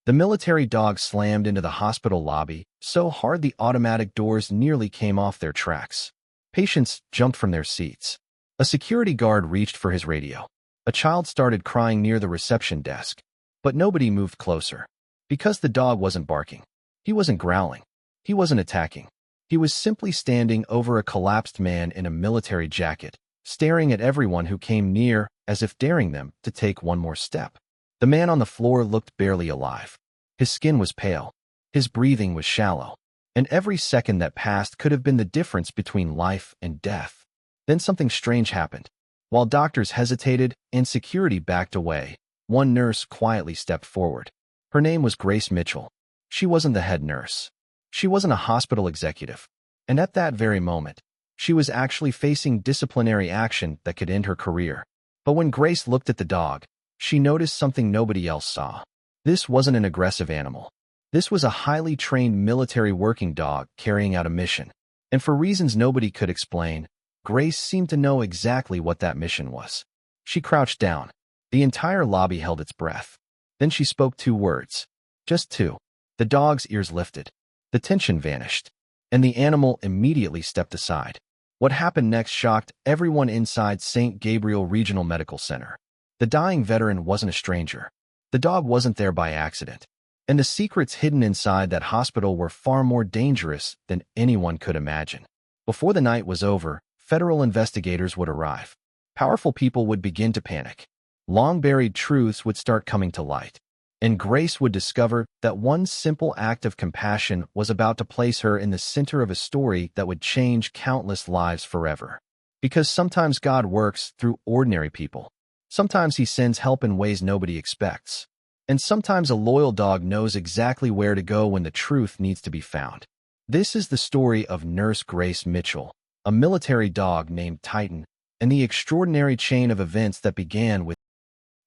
The military dog slammed into the hospital lobby so hard the automatic doors nearly came off their tracks. Patients jumped from their seats. A security guard reached for his radio. A child started crying near the reception desk, but nobody moved closer. Because the dog wasn't barking. He wasn't growling. He wasn't attacking. He was simply standing over a collapsed man in a military jacket, staring at everyone who came near as if daring them to take one more step. The man on the floor looked barely alive. His skin was pale. His breathing was shallow. And every second that passed could have been the difference between life and death. Then something strange happened. While doctors hesitated and security backed away, one nurse quietly stepped forward. Her name was Grace Mitchell. She wasn't the head nurse. She wasn't a hospital executive. And at that very moment, she was actually facing disciplinary action that could end her career. But when Grace looked at the dog, she noticed something nobody else saw. This wasn't an aggressive animal. This was a highly trained military working dog carrying out a mission. And for reasons nobody could explain, Grace seemed to know exactly what that mission was. She crouched down. The entire lobby held its breath. Then she spoke 2 words. Just 2. The dog's ears lifted. The tension vanished. And the animal immediately stepped aside. What happened next shocked everyone inside St. Gabriel Regional Medical Center. The dying veteran wasn't a stranger. The dog wasn't there by accident. And the secrets hidden inside that hospital were far more dangerous than anyone could imagine. Before the night was over, federal investigators would arrive. Powerful people would begin to panic. Long-buried truths would start coming to light. And Grace would discover that one simple act of compassion was about to place her in the center of a story that would change countless lives forever. Because sometimes God works through ordinary people. Sometimes he sends help in ways nobody expects. And sometimes a loyal dog knows exactly where to go when the truth needs to be found. This is the story of Nurse Grace Mitchell, a military dog named Titan, and the extraordinary chain of events that began with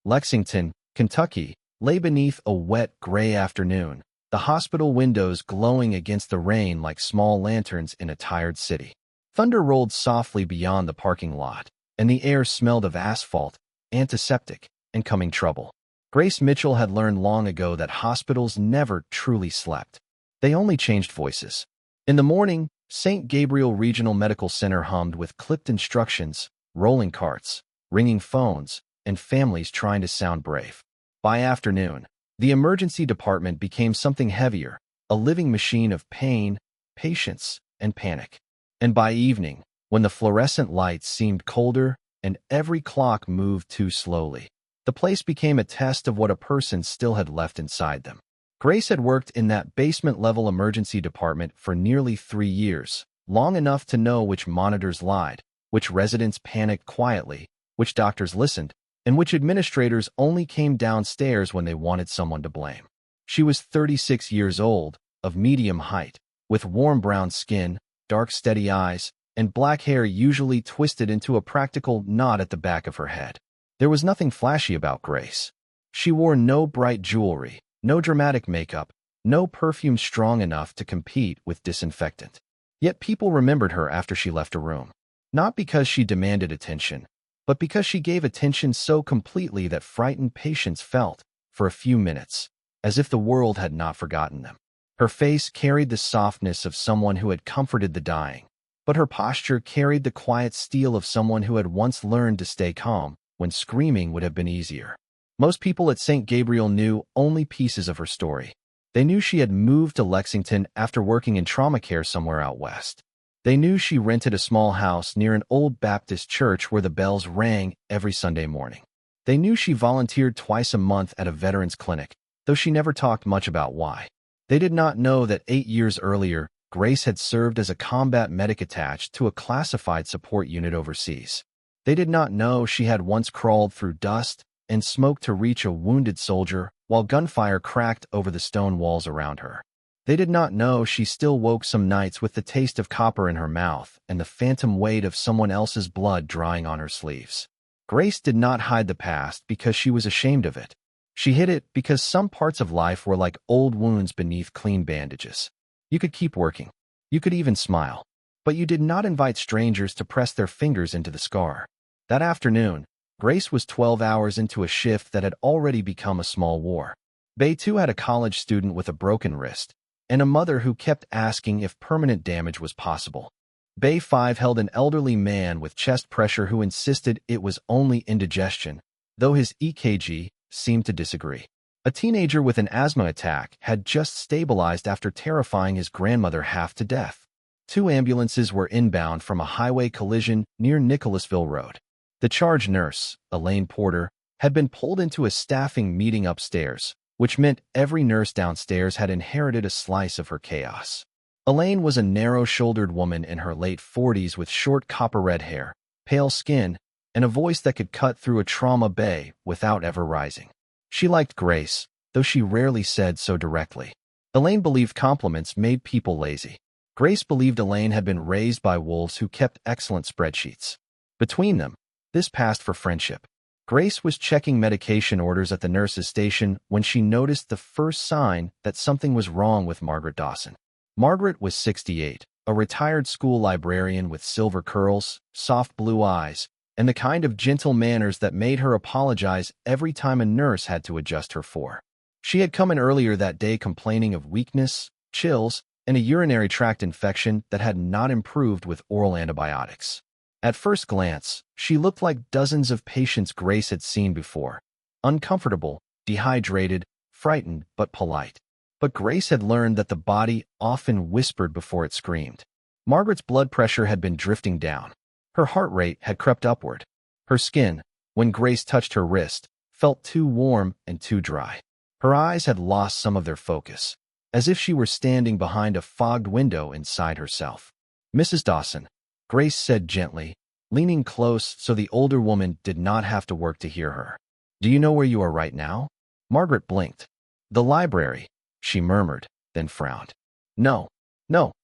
Lexington, Kentucky, lay beneath a wet, gray afternoon, the hospital windows glowing against the rain like small lanterns in a tired city. Thunder rolled softly beyond the parking lot, and the air smelled of asphalt, antiseptic, and coming trouble. Grace Mitchell had learned long ago that hospitals never truly slept. They only changed voices. In the morning, St. Gabriel Regional Medical Center hummed with clipped instructions, rolling carts, ringing phones, and families trying to sound brave. By afternoon, the emergency department became something heavier, a living machine of pain, patience, and panic. And by evening, when the fluorescent lights seemed colder and every clock moved too slowly, the place became a test of what a person still had left inside them. Grace had worked in that basement-level emergency department for nearly 3 years, long enough to know which monitors lied, which residents panicked quietly, which doctors listened, and which administrators only came downstairs when they wanted someone to blame. She was 36 years old, of medium height, with warm brown skin, dark steady eyes, and black hair usually twisted into a practical knot at the back of her head. There was nothing flashy about Grace. She wore no bright jewelry, no dramatic makeup, no perfume strong enough to compete with disinfectant. Yet people remembered her after she left a room. Not because she demanded attention, but because she gave attention so completely that frightened patients felt, for a few minutes, as if the world had not forgotten them. Her face carried the softness of someone who had comforted the dying, but her posture carried the quiet steel of someone who had once learned to stay calm when screaming would have been easier. Most people at St. Gabriel knew only pieces of her story. They knew she had moved to Lexington after working in trauma care somewhere out west. They knew she rented a small house near an old Baptist church where the bells rang every Sunday morning. They knew she volunteered twice a month at a veterans clinic, though she never talked much about why. They did not know that 8 years earlier, Grace had served as a combat medic attached to a classified support unit overseas. They did not know she had once crawled through dust and smoke to reach a wounded soldier while gunfire cracked over the stone walls around her. They did not know she still woke some nights with the taste of copper in her mouth and the phantom weight of someone else's blood drying on her sleeves. Grace did not hide the past because she was ashamed of it. She hid it because some parts of life were like old wounds beneath clean bandages. You could keep working. You could even smile. But you did not invite strangers to press their fingers into the scar. That afternoon, Grace was 12 hours into a shift that had already become a small war. Bay too had a college student with a broken wrist, and a mother who kept asking if permanent damage was possible. Bay 5 held an elderly man with chest pressure who insisted it was only indigestion, though his EKG seemed to disagree. A teenager with an asthma attack had just stabilized after terrifying his grandmother half to death. 2 ambulances were inbound from a highway collision near Nicholasville Road. The charge nurse, Elaine Porter, had been pulled into a staffing meeting upstairs, which meant every nurse downstairs had inherited a slice of her chaos. Elaine was a narrow-shouldered woman in her late 40s with short copper-red hair, pale skin, and a voice that could cut through a trauma bay without ever rising. She liked Grace, though she rarely said so directly. Elaine believed compliments made people lazy. Grace believed Elaine had been raised by wolves who kept excellent spreadsheets. Between them, this passed for friendship. Grace was checking medication orders at the nurse's station when she noticed the first sign that something was wrong with Margaret Dawson. Margaret was 68, a retired school librarian with silver curls, soft blue eyes, and the kind of gentle manners that made her apologize every time a nurse had to adjust her for. She had come in earlier that day complaining of weakness, chills, and a urinary tract infection that had not improved with oral antibiotics. At first glance, she looked like dozens of patients Grace had seen before. Uncomfortable, dehydrated, frightened, but polite. But Grace had learned that the body often whispered before it screamed. Margaret's blood pressure had been drifting down. Her heart rate had crept upward. Her skin, when Grace touched her wrist, felt too warm and too dry. Her eyes had lost some of their focus, as if she were standing behind a fogged window inside herself. "Mrs. Dawson," Grace said gently, leaning close so the older woman did not have to work to hear her. "Do you know where you are right now?" Margaret blinked. "The library," she murmured, then frowned. No,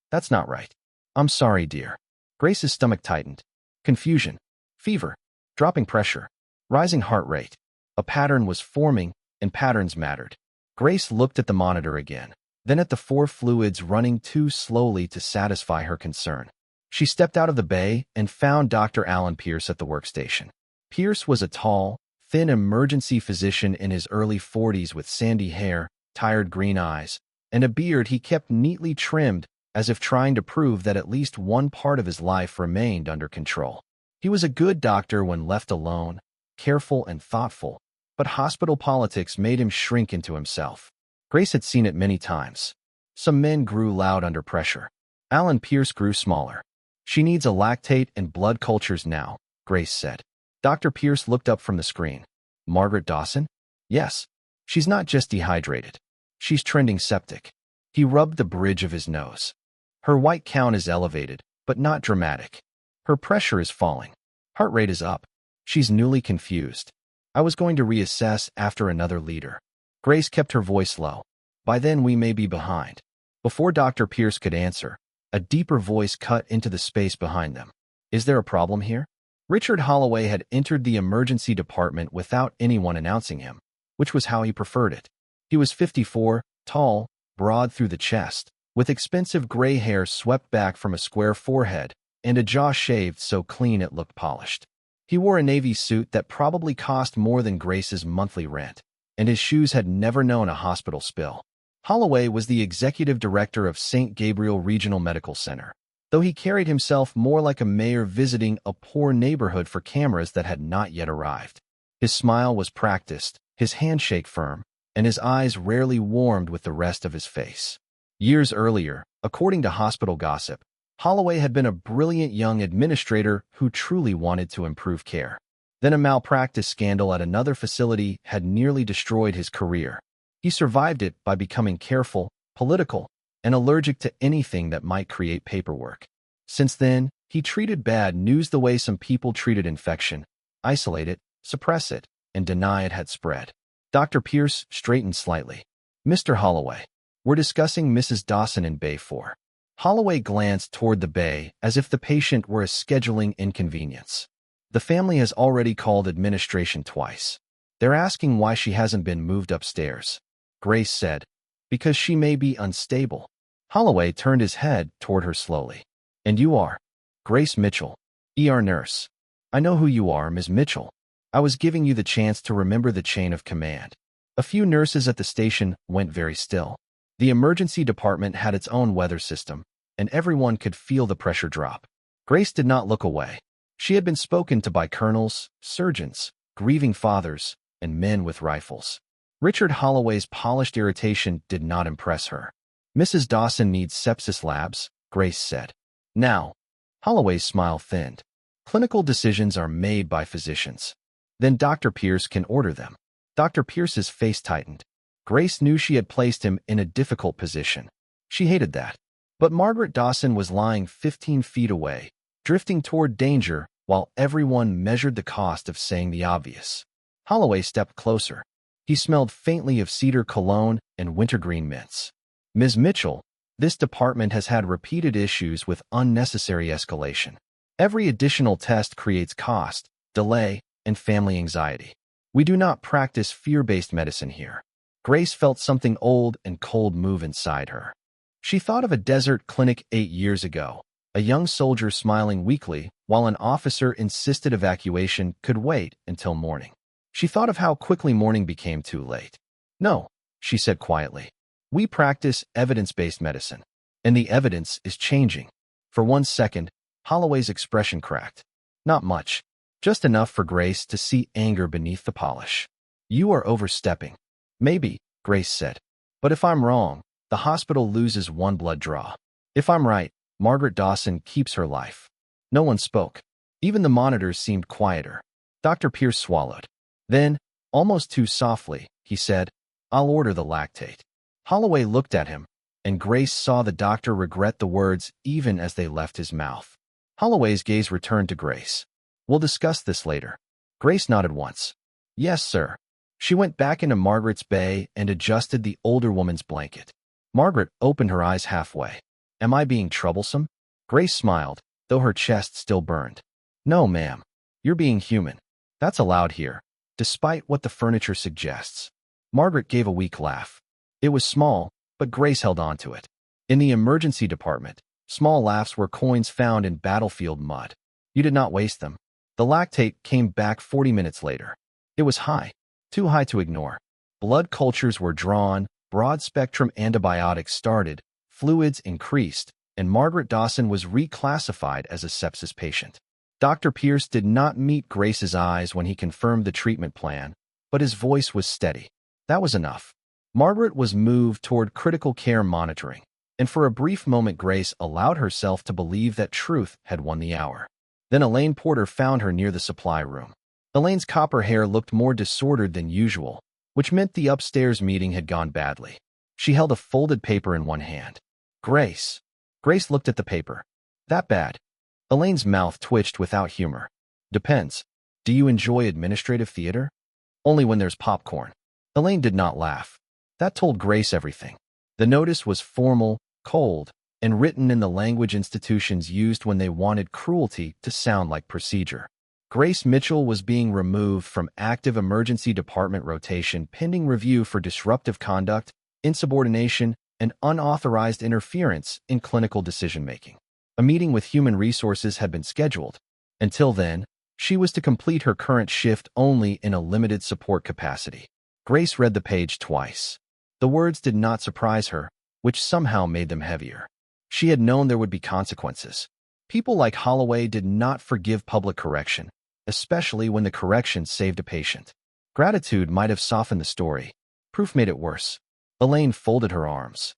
that's not right. I'm sorry, dear." Grace's stomach tightened. Confusion, fever, dropping pressure, rising heart rate. A pattern was forming, and patterns mattered. Grace looked at the monitor again, then at the 4 fluids running too slowly to satisfy her concern. She stepped out of the bay and found Dr. Alan Pierce at the workstation. Pierce was a tall, thin emergency physician in his early 40s with sandy hair, tired green eyes, and a beard he kept neatly trimmed as if trying to prove that at least one part of his life remained under control. He was a good doctor when left alone, careful and thoughtful, but hospital politics made him shrink into himself. Grace had seen it many times. Some men grew loud under pressure. Alan Pierce grew smaller. "She needs a lactate and blood cultures now," Grace said. Dr. Pierce looked up from the screen. "Margaret Dawson?" "Yes. She's not just dehydrated. She's trending septic." He rubbed the bridge of his nose. "Her white count is elevated, but not dramatic. Her pressure is falling. Heart rate is up. She's newly confused. I was going to reassess after another leader." Grace kept her voice low. "By then we may be behind." Before Dr. Pierce could answer, a deeper voice cut into the space behind them. "Is there a problem here?" Richard Holloway had entered the emergency department without anyone announcing him, which was how he preferred it. He was 54, tall, broad through the chest, with expensive gray hair swept back from a square forehead, and a jaw shaved so clean it looked polished. He wore a navy suit that probably cost more than Grace's monthly rent, and his shoes had never known a hospital spill. Holloway was the executive director of St. Gabriel Regional Medical Center, though he carried himself more like a mayor visiting a poor neighborhood for cameras that had not yet arrived. His smile was practiced, his handshake firm, and his eyes rarely warmed with the rest of his face. Years earlier, according to hospital gossip, Holloway had been a brilliant young administrator who truly wanted to improve care. Then a malpractice scandal at another facility had nearly destroyed his career. He survived it by becoming careful, political, and allergic to anything that might create paperwork. Since then, he treated bad news the way some people treated infection: isolate it, suppress it, and deny it had spread. Dr. Pierce straightened slightly. "Mr. Holloway, we're discussing Mrs. Dawson in Bay 4. Holloway glanced toward the bay as if the patient were a scheduling inconvenience. "The family has already called administration twice. They're asking why she hasn't been moved upstairs," Grace said. "Because she may be unstable." Holloway turned his head toward her slowly. "And you are?" "Grace Mitchell, ER nurse." "I know who you are, Ms. Mitchell. I was giving you the chance to remember the chain of command." A few nurses at the station went very still. The emergency department had its own weather system, and everyone could feel the pressure drop. Grace did not look away. She had been spoken to by colonels, surgeons, grieving fathers, and men with rifles. Richard Holloway's polished irritation did not impress her. "Mrs. Dawson needs sepsis labs," Grace said. "Now." Holloway's smile thinned. "Clinical decisions are made by physicians. Then Dr. Pierce can order them." Dr. Pierce's face tightened. Grace knew she had placed him in a difficult position. She hated that. But Margaret Dawson was lying 15 feet away, drifting toward danger while everyone measured the cost of saying the obvious. Holloway stepped closer. He smelled faintly of cedar cologne and wintergreen mints. "Ms. Mitchell, this department has had repeated issues with unnecessary escalation. Every additional test creates cost, delay, and family anxiety. We do not practice fear-based medicine here." Grace felt something old and cold move inside her. She thought of a desert clinic 8 years ago, a young soldier smiling weakly while an officer insisted evacuation could wait until morning. She thought of how quickly morning became too late. "No," she said quietly. "We practice evidence-based medicine, and the evidence is changing." For 1 second, Holloway's expression cracked. Not much, just enough for Grace to see anger beneath the polish. "You are overstepping." "Maybe," Grace said. "But if I'm wrong, the hospital loses 1 blood draw. If I'm right, Margaret Dawson keeps her life." No one spoke. Even the monitors seemed quieter. Dr. Pierce swallowed. Then, almost too softly, he said, "I'll order the lactate." Holloway looked at him, and Grace saw the doctor regret the words even as they left his mouth. Holloway's gaze returned to Grace. "We'll discuss this later." Grace nodded once. "Yes, sir." She went back into Margaret's bay and adjusted the older woman's blanket. Margaret opened her eyes halfway. "Am I being troublesome?" Grace smiled, though her chest still burned. "No, ma'am. You're being human. That's allowed here, despite what the furniture suggests." Margaret gave a weak laugh. It was small, but Grace held on to it. In the emergency department, small laughs were coins found in battlefield mud. You did not waste them. The lactate came back 40 minutes later. It was high, too high to ignore. Blood cultures were drawn, broad-spectrum antibiotics started, fluids increased, and Margaret Dawson was reclassified as a sepsis patient. Dr. Pierce did not meet Grace's eyes when he confirmed the treatment plan, but his voice was steady. That was enough. Margaret was moved toward critical care monitoring, and for a brief moment Grace allowed herself to believe that truth had won the hour. Then Elaine Porter found her near the supply room. Elaine's copper hair looked more disordered than usual, which meant the upstairs meeting had gone badly. She held a folded paper in one hand. "Grace." Grace looked at the paper. "That bad?" Elaine's mouth twitched without humor. "Depends. Do you enjoy administrative theater?" "Only when there's popcorn." Elaine did not laugh. That told Grace everything. The notice was formal, cold, and written in the language institutions used when they wanted cruelty to sound like procedure. Grace Mitchell was being removed from active emergency department rotation pending review for disruptive conduct, insubordination, and unauthorized interference in clinical decision-making. A meeting with Human Resources had been scheduled. Until then, she was to complete her current shift only in a limited support capacity. Grace read the page twice. The words did not surprise her, which somehow made them heavier. She had known there would be consequences. People like Holloway did not forgive public correction, especially when the correction saved a patient. Gratitude might have softened the story. Proof made it worse. Elaine folded her arms.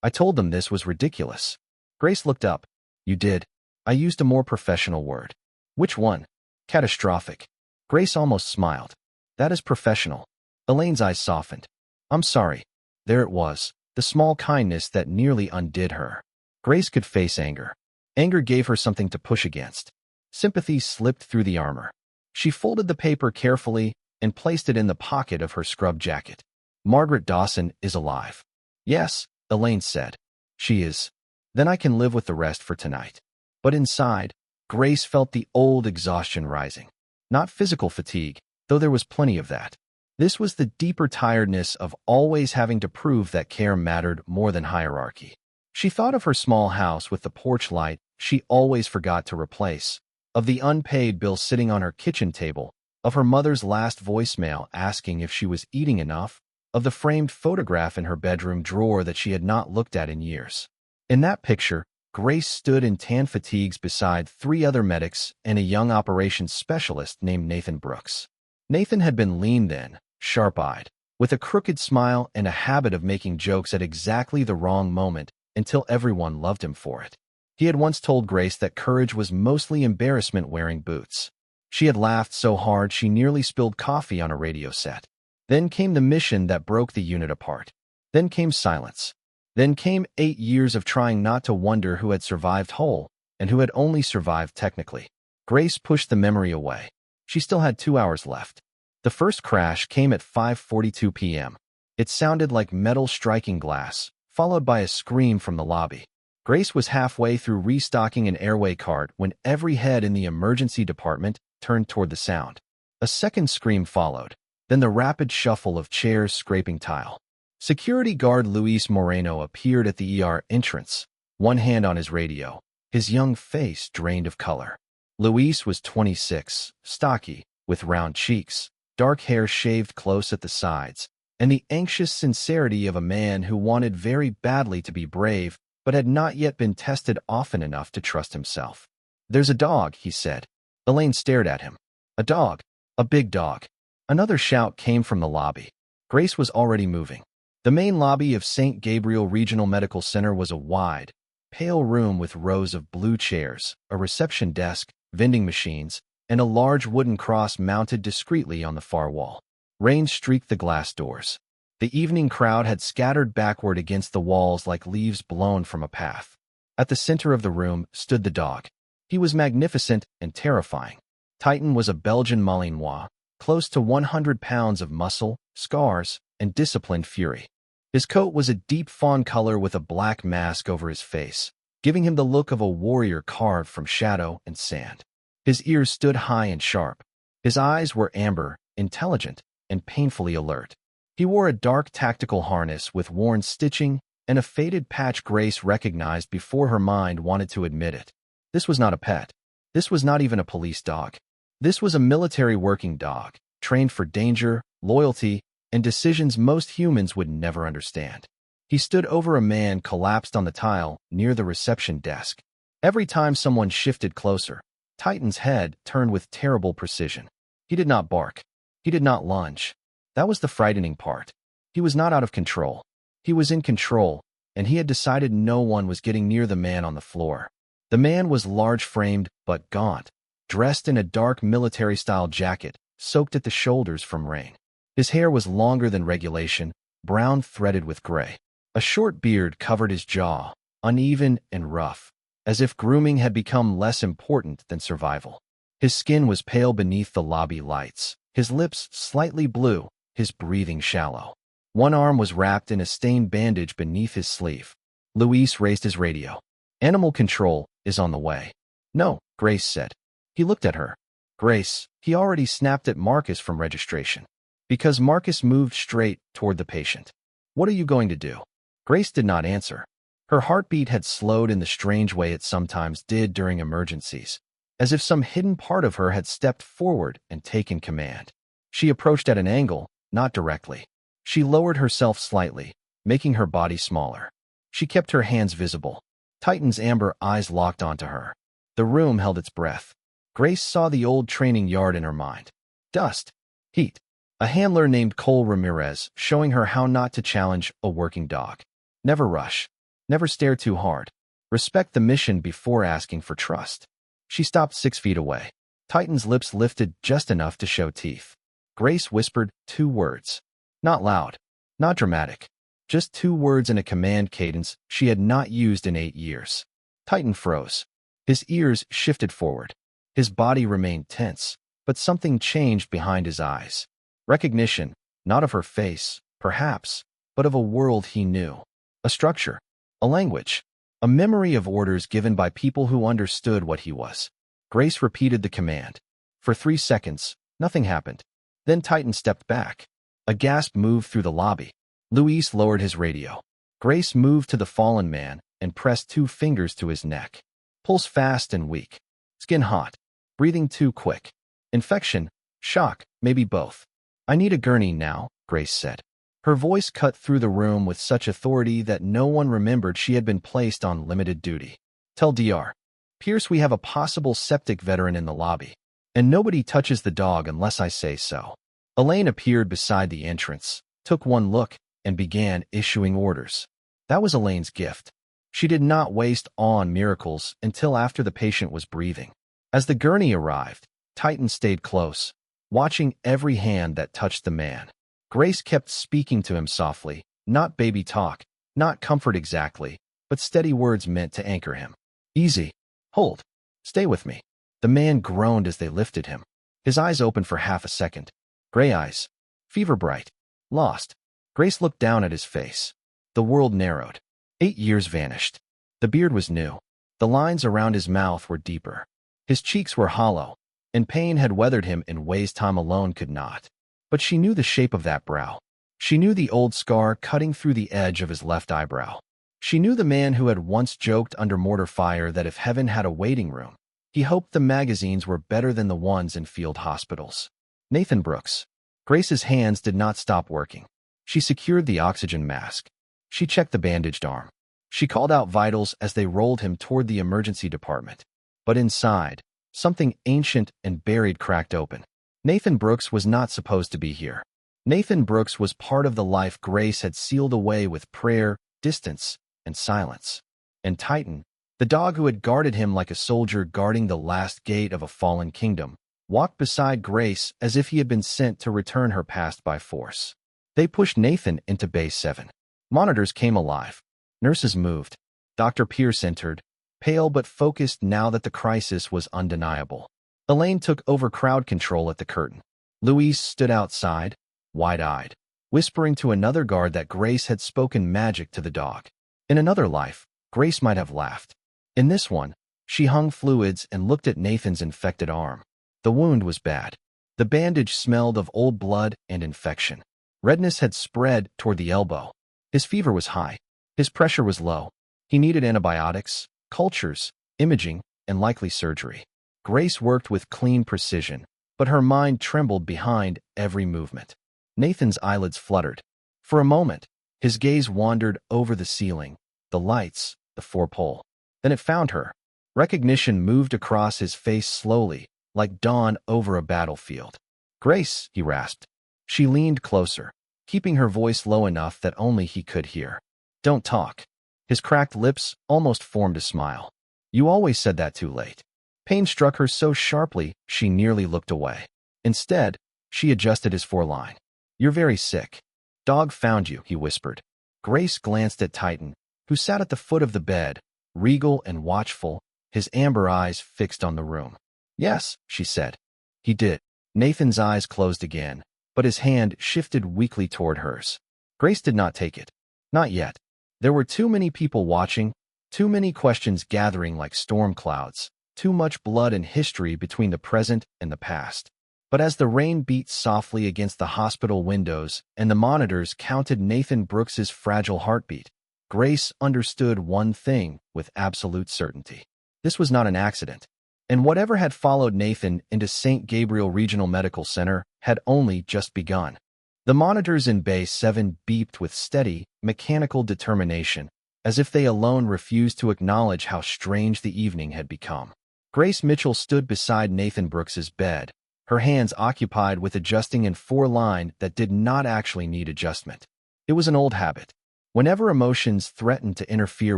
"I told them this was ridiculous." Grace looked up. "You did. I used a more professional word." "Which one?" "Catastrophic." Grace almost smiled. "That is professional." Elaine's eyes softened. "I'm sorry." There it was, the small kindness that nearly undid her. Grace could face anger. Anger gave her something to push against. Sympathy slipped through the armor. She folded the paper carefully and placed it in the pocket of her scrub jacket. "Margaret Dawson is alive." "Yes," Elaine said. "She is. Then I can live with the rest for tonight." But inside, Grace felt the old exhaustion rising. Not physical fatigue, though there was plenty of that. This was the deeper tiredness of always having to prove that care mattered more than hierarchy. She thought of her small house with the porch light she always forgot to replace, of the unpaid bill sitting on her kitchen table, of her mother's last voicemail asking if she was eating enough, of the framed photograph in her bedroom drawer that she had not looked at in years. In that picture, Grace stood in tan fatigues beside 3 other medics and a young operations specialist named Nathan Brooks. Nathan had been lean then, sharp-eyed, with a crooked smile and a habit of making jokes at exactly the wrong moment until everyone loved him for it. He had once told Grace that courage was mostly embarrassment wearing boots. She had laughed so hard she nearly spilled coffee on a radio set. Then came the mission that broke the unit apart. Then came silence. Then came 8 years of trying not to wonder who had survived whole and who had only survived technically. Grace pushed the memory away. She still had 2 hours left. The first crash came at 5:42 p.m. It sounded like metal striking glass, followed by a scream from the lobby. Grace was halfway through restocking an airway cart when every head in the emergency department turned toward the sound. A second scream followed, then the rapid shuffle of chairs scraping tile. Security guard Luis Moreno appeared at the ER entrance, one hand on his radio, his young face drained of color. Luis was 26, stocky, with round cheeks, dark hair shaved close at the sides, and the anxious sincerity of a man who wanted very badly to be brave but had not yet been tested often enough to trust himself. "There's a dog," he said. Elaine stared at him. "A dog. A big dog." Another shout came from the lobby. Grace was already moving. The main lobby of St. Gabriel Regional Medical Center was a wide, pale room with rows of blue chairs, a reception desk, vending machines, and a large wooden cross mounted discreetly on the far wall. Rain streaked the glass doors. The evening crowd had scattered backward against the walls like leaves blown from a path. At the center of the room stood the dog. He was magnificent and terrifying. Titan was a Belgian Malinois, close to 100 pounds of muscle, scars, and disciplined fury. His coat was a deep fawn color with a black mask over his face, giving him the look of a warrior carved from shadow and sand. His ears stood high and sharp. His eyes were amber, intelligent, and painfully alert. He wore a dark tactical harness with worn stitching and a faded patch Grace recognized before her mind wanted to admit it. This was not a pet. This was not even a police dog. This was a military working dog, trained for danger, loyalty, and decisions most humans would never understand. He stood over a man collapsed on the tile near the reception desk. Every time someone shifted closer, Titan's head turned with terrible precision. He did not bark. He did not lunge. That was the frightening part. He was not out of control. He was in control, and he had decided no one was getting near the man on the floor. The man was large-framed but gaunt, dressed in a dark military-style jacket, soaked at the shoulders from rain. His hair was longer than regulation, brown threaded with gray. A short beard covered his jaw, uneven and rough, as if grooming had become less important than survival. His skin was pale beneath the lobby lights, his lips slightly blue, his breathing shallow. One arm was wrapped in a stained bandage beneath his sleeve. Luis raised his radio. "Animal control is on the way." "No," Grace said. He looked at her. "Grace, he already snapped at Marcus from registration." Because Marcus moved straight toward the patient. "What are you going to do?" Grace did not answer. Her heartbeat had slowed in the strange way it sometimes did during emergencies, as if some hidden part of her had stepped forward and taken command. She approached at an angle, not directly. She lowered herself slightly, making her body smaller. She kept her hands visible. Titan's amber eyes locked onto her. The room held its breath. Grace saw the old training yard in her mind. Dust. Heat. A handler named Cole Ramirez showing her how not to challenge a working dog. Never rush. Never stare too hard. Respect the mission before asking for trust. She stopped 6 feet away. Titan's lips lifted just enough to show teeth. Grace whispered 2 words. Not loud. Not dramatic. Just 2 words in a command cadence she had not used in 8 years. Titan froze. His ears shifted forward. His body remained tense, but something changed behind his eyes. Recognition, not of her face, perhaps, but of a world he knew. A structure. A language. A memory of orders given by people who understood what he was. Grace repeated the command. For 3 seconds, nothing happened. Then Titan stepped back. A gasp moved through the lobby. Luis lowered his radio. Grace moved to the fallen man and pressed 2 fingers to his neck. Pulse fast and weak. Skin hot. Breathing too quick. Infection. Shock. Maybe both. "I need a gurney now," Grace said. Her voice cut through the room with such authority that no one remembered she had been placed on limited duty. Tell Dr. Pierce we have a possible septic veteran in the lobby, and nobody touches the dog unless I say so. Elaine appeared beside the entrance, took one look, and began issuing orders. That was Elaine's gift. She did not waste awe on miracles until after the patient was breathing. As the gurney arrived, Titan stayed close, watching every hand that touched the man. Grace kept speaking to him softly, not baby talk, not comfort exactly, but steady words meant to anchor him. Easy. Hold. Stay with me. The man groaned as they lifted him. His eyes opened for half a second. Gray eyes. Fever bright. Lost. Grace looked down at his face. The world narrowed. 8 years vanished. The beard was new. The lines around his mouth were deeper. His cheeks were hollow, and pain had weathered him in ways time alone could not. But she knew the shape of that brow. She knew the old scar cutting through the edge of his left eyebrow. She knew the man who had once joked under mortar fire that if heaven had a waiting room, he hoped the magazines were better than the ones in field hospitals. Nathan Brooks. Grace's hands did not stop working. She secured the oxygen mask. She checked the bandaged arm. She called out vitals as they rolled him toward the emergency department. But inside, something ancient and buried cracked open. Nathan Brooks was not supposed to be here. Nathan Brooks was part of the life Grace had sealed away with prayer, distance, and silence. And Titan, the dog who had guarded him like a soldier guarding the last gate of a fallen kingdom, walked beside Grace as if he had been sent to return her past by force. They pushed Nathan into Bay 7. Monitors came alive. Nurses moved. Dr. Pierce entered, pale but focused now that the crisis was undeniable. Elaine took over crowd control at the curtain. Louise stood outside, wide-eyed, whispering to another guard that Grace had spoken magic to the dog. In another life, Grace might have laughed. In this one, she hung fluids and looked at Nathan's infected arm. The wound was bad. The bandage smelled of old blood and infection. Redness had spread toward the elbow. His fever was high. His pressure was low. He needed antibiotics, cultures, imaging, and likely surgery. Grace worked with clean precision, but her mind trembled behind every movement. Nathan's eyelids fluttered. For a moment, his gaze wandered over the ceiling, the lights, the four-pole. Then it found her. Recognition moved across his face slowly, like dawn over a battlefield. "Grace," he rasped. She leaned closer, keeping her voice low enough that only he could hear. "Don't talk." His cracked lips almost formed a smile. "You always said that too late." Pain struck her so sharply she nearly looked away. Instead, she adjusted his foreline. "You're very sick." "Dog found you," he whispered. Grace glanced at Titan, who sat at the foot of the bed, regal and watchful, his amber eyes fixed on the room. "Yes," she said. "He did." Nathan's eyes closed again, but his hand shifted weakly toward hers. Grace did not take it. Not yet. There were too many people watching, too many questions gathering like storm clouds, too much blood and history between the present and the past. But as the rain beat softly against the hospital windows and the monitors counted Nathan Brooks's fragile heartbeat, Grace understood one thing with absolute certainty. This was not an accident. And whatever had followed Nathan into St. Gabriel Regional Medical Center had only just begun. The monitors in Bay 7 beeped with steady, mechanical determination, as if they alone refused to acknowledge how strange the evening had become. Grace Mitchell stood beside Nathan Brooks's bed, her hands occupied with adjusting in four-line that did not actually need adjustment. It was an old habit. Whenever emotions threatened to interfere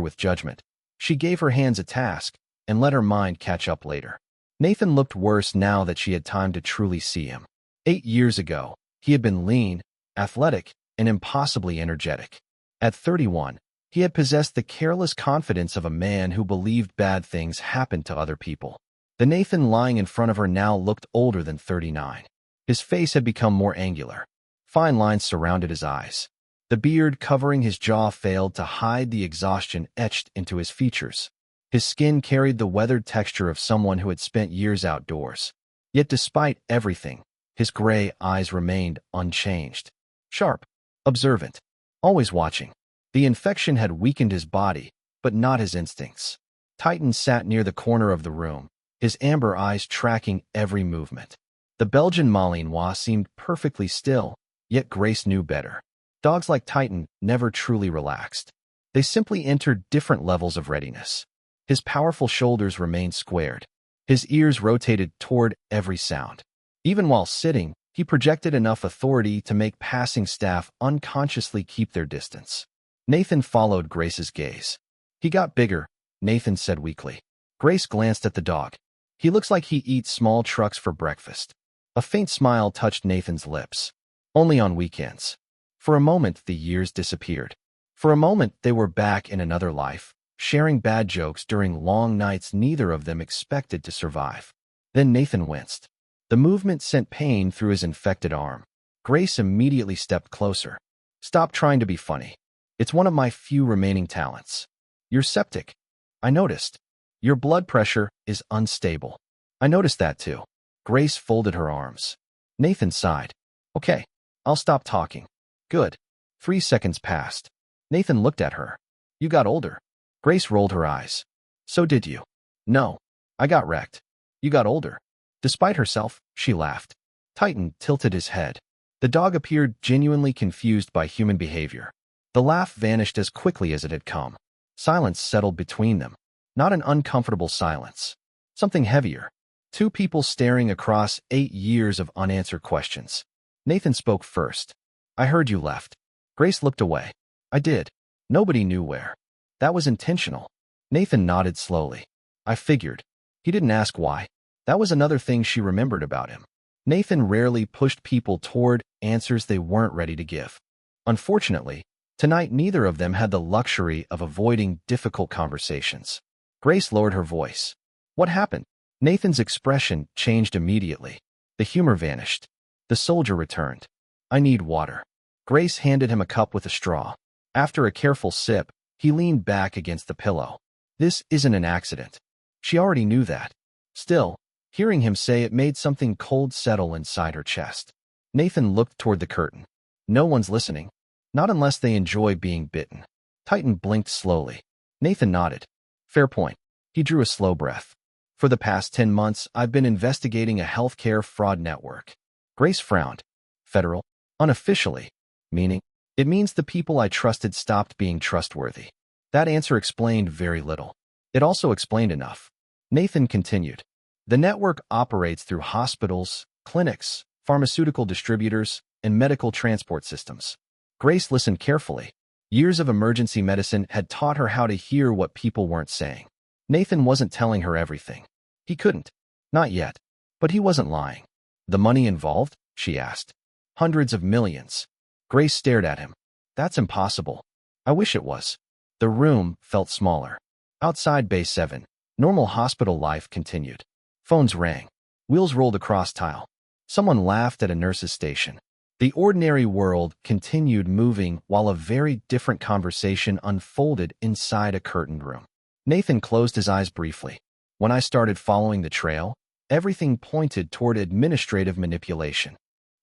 with judgment, she gave her hands a task and let her mind catch up later. Nathan looked worse now that she had time to truly see him. 8 years ago, he had been lean, athletic, and impossibly energetic. At 31, he had possessed the careless confidence of a man who believed bad things happened to other people. The Nathan lying in front of her now looked older than 39. His face had become more angular. Fine lines surrounded his eyes. The beard covering his jaw failed to hide the exhaustion etched into his features. His skin carried the weathered texture of someone who had spent years outdoors. Yet despite everything, his gray eyes remained unchanged. Sharp, observant, always watching. The infection had weakened his body, but not his instincts. Titan sat near the corner of the room, his amber eyes tracking every movement. The Belgian Malinois seemed perfectly still, yet Grace knew better. Dogs like Titan never truly relaxed. They simply entered different levels of readiness. His powerful shoulders remained squared. His ears rotated toward every sound. Even while sitting, he projected enough authority to make passing staff unconsciously keep their distance. Nathan followed Grace's gaze. He got bigger, Nathan said weakly. Grace glanced at the dog. He looks like he eats small trucks for breakfast. A faint smile touched Nathan's lips. Only on weekends. For a moment, the years disappeared. For a moment, they were back in another life, sharing bad jokes during long nights neither of them expected to survive. Then Nathan winced. The movement sent pain through his infected arm. Grace immediately stepped closer. Stop trying to be funny. It's one of my few remaining talents. You're septic. I noticed. Your blood pressure is unstable. I noticed that too. Grace folded her arms. Nathan sighed. Okay, I'll stop talking. Good. 3 seconds passed. Nathan looked at her. You got older. Grace rolled her eyes. So did you. No. I got wrecked. You got older. Despite herself, she laughed. Titan tilted his head. The dog appeared genuinely confused by human behavior. The laugh vanished as quickly as it had come. Silence settled between them. Not an uncomfortable silence. Something heavier. Two people staring across 8 years of unanswered questions. Nathan spoke first. I heard you left. Grace looked away. I did. Nobody knew where. That was intentional. Nathan nodded slowly. I figured. He didn't ask why. That was another thing she remembered about him. Nathan rarely pushed people toward answers they weren't ready to give. Unfortunately, tonight neither of them had the luxury of avoiding difficult conversations. Grace lowered her voice. What happened? Nathan's expression changed immediately. The humor vanished. The soldier returned. I need water. Grace handed him a cup with a straw. After a careful sip, he leaned back against the pillow. This isn't an accident. She already knew that. Still, hearing him say it made something cold settle inside her chest. Nathan looked toward the curtain. No one's listening. Not unless they enjoy being bitten. Titan blinked slowly. Nathan nodded. Fair point. He drew a slow breath. For the past 10 months, I've been investigating a healthcare fraud network. Grace frowned. Federal? Unofficially. Meaning? It means the people I trusted stopped being trustworthy. That answer explained very little. It also explained enough. Nathan continued. The network operates through hospitals, clinics, pharmaceutical distributors, and medical transport systems. Grace listened carefully. Years of emergency medicine had taught her how to hear what people weren't saying. Nathan wasn't telling her everything. He couldn't. Not yet. But he wasn't lying. The money involved? She asked. Hundreds of millions. Grace stared at him. That's impossible. I wish it was. The room felt smaller. Outside Bay 7, normal hospital life continued. Phones rang. Wheels rolled across tile. Someone laughed at a nurse's station. The ordinary world continued moving while a very different conversation unfolded inside a curtained room. Nathan closed his eyes briefly. When I started following the trail, everything pointed toward administrative manipulation.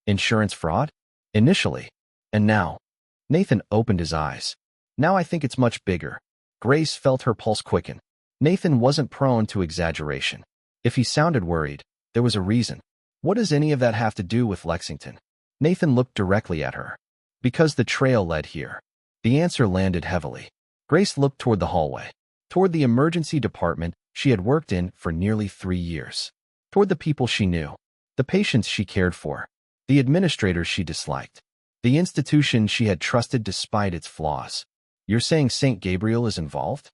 Insurance fraud? Initially. And now? Nathan opened his eyes. Now I think it's much bigger. Grace felt her pulse quicken. Nathan wasn't prone to exaggeration. If he sounded worried, there was a reason. What does any of that have to do with Lexington? Nathan looked directly at her. Because the trail led here. The answer landed heavily. Grace looked toward the hallway. Toward the emergency department she had worked in for nearly 3 years. Toward the people she knew. The patients she cared for. The administrators she disliked. The institution she had trusted despite its flaws. You're saying St. Gabriel is involved?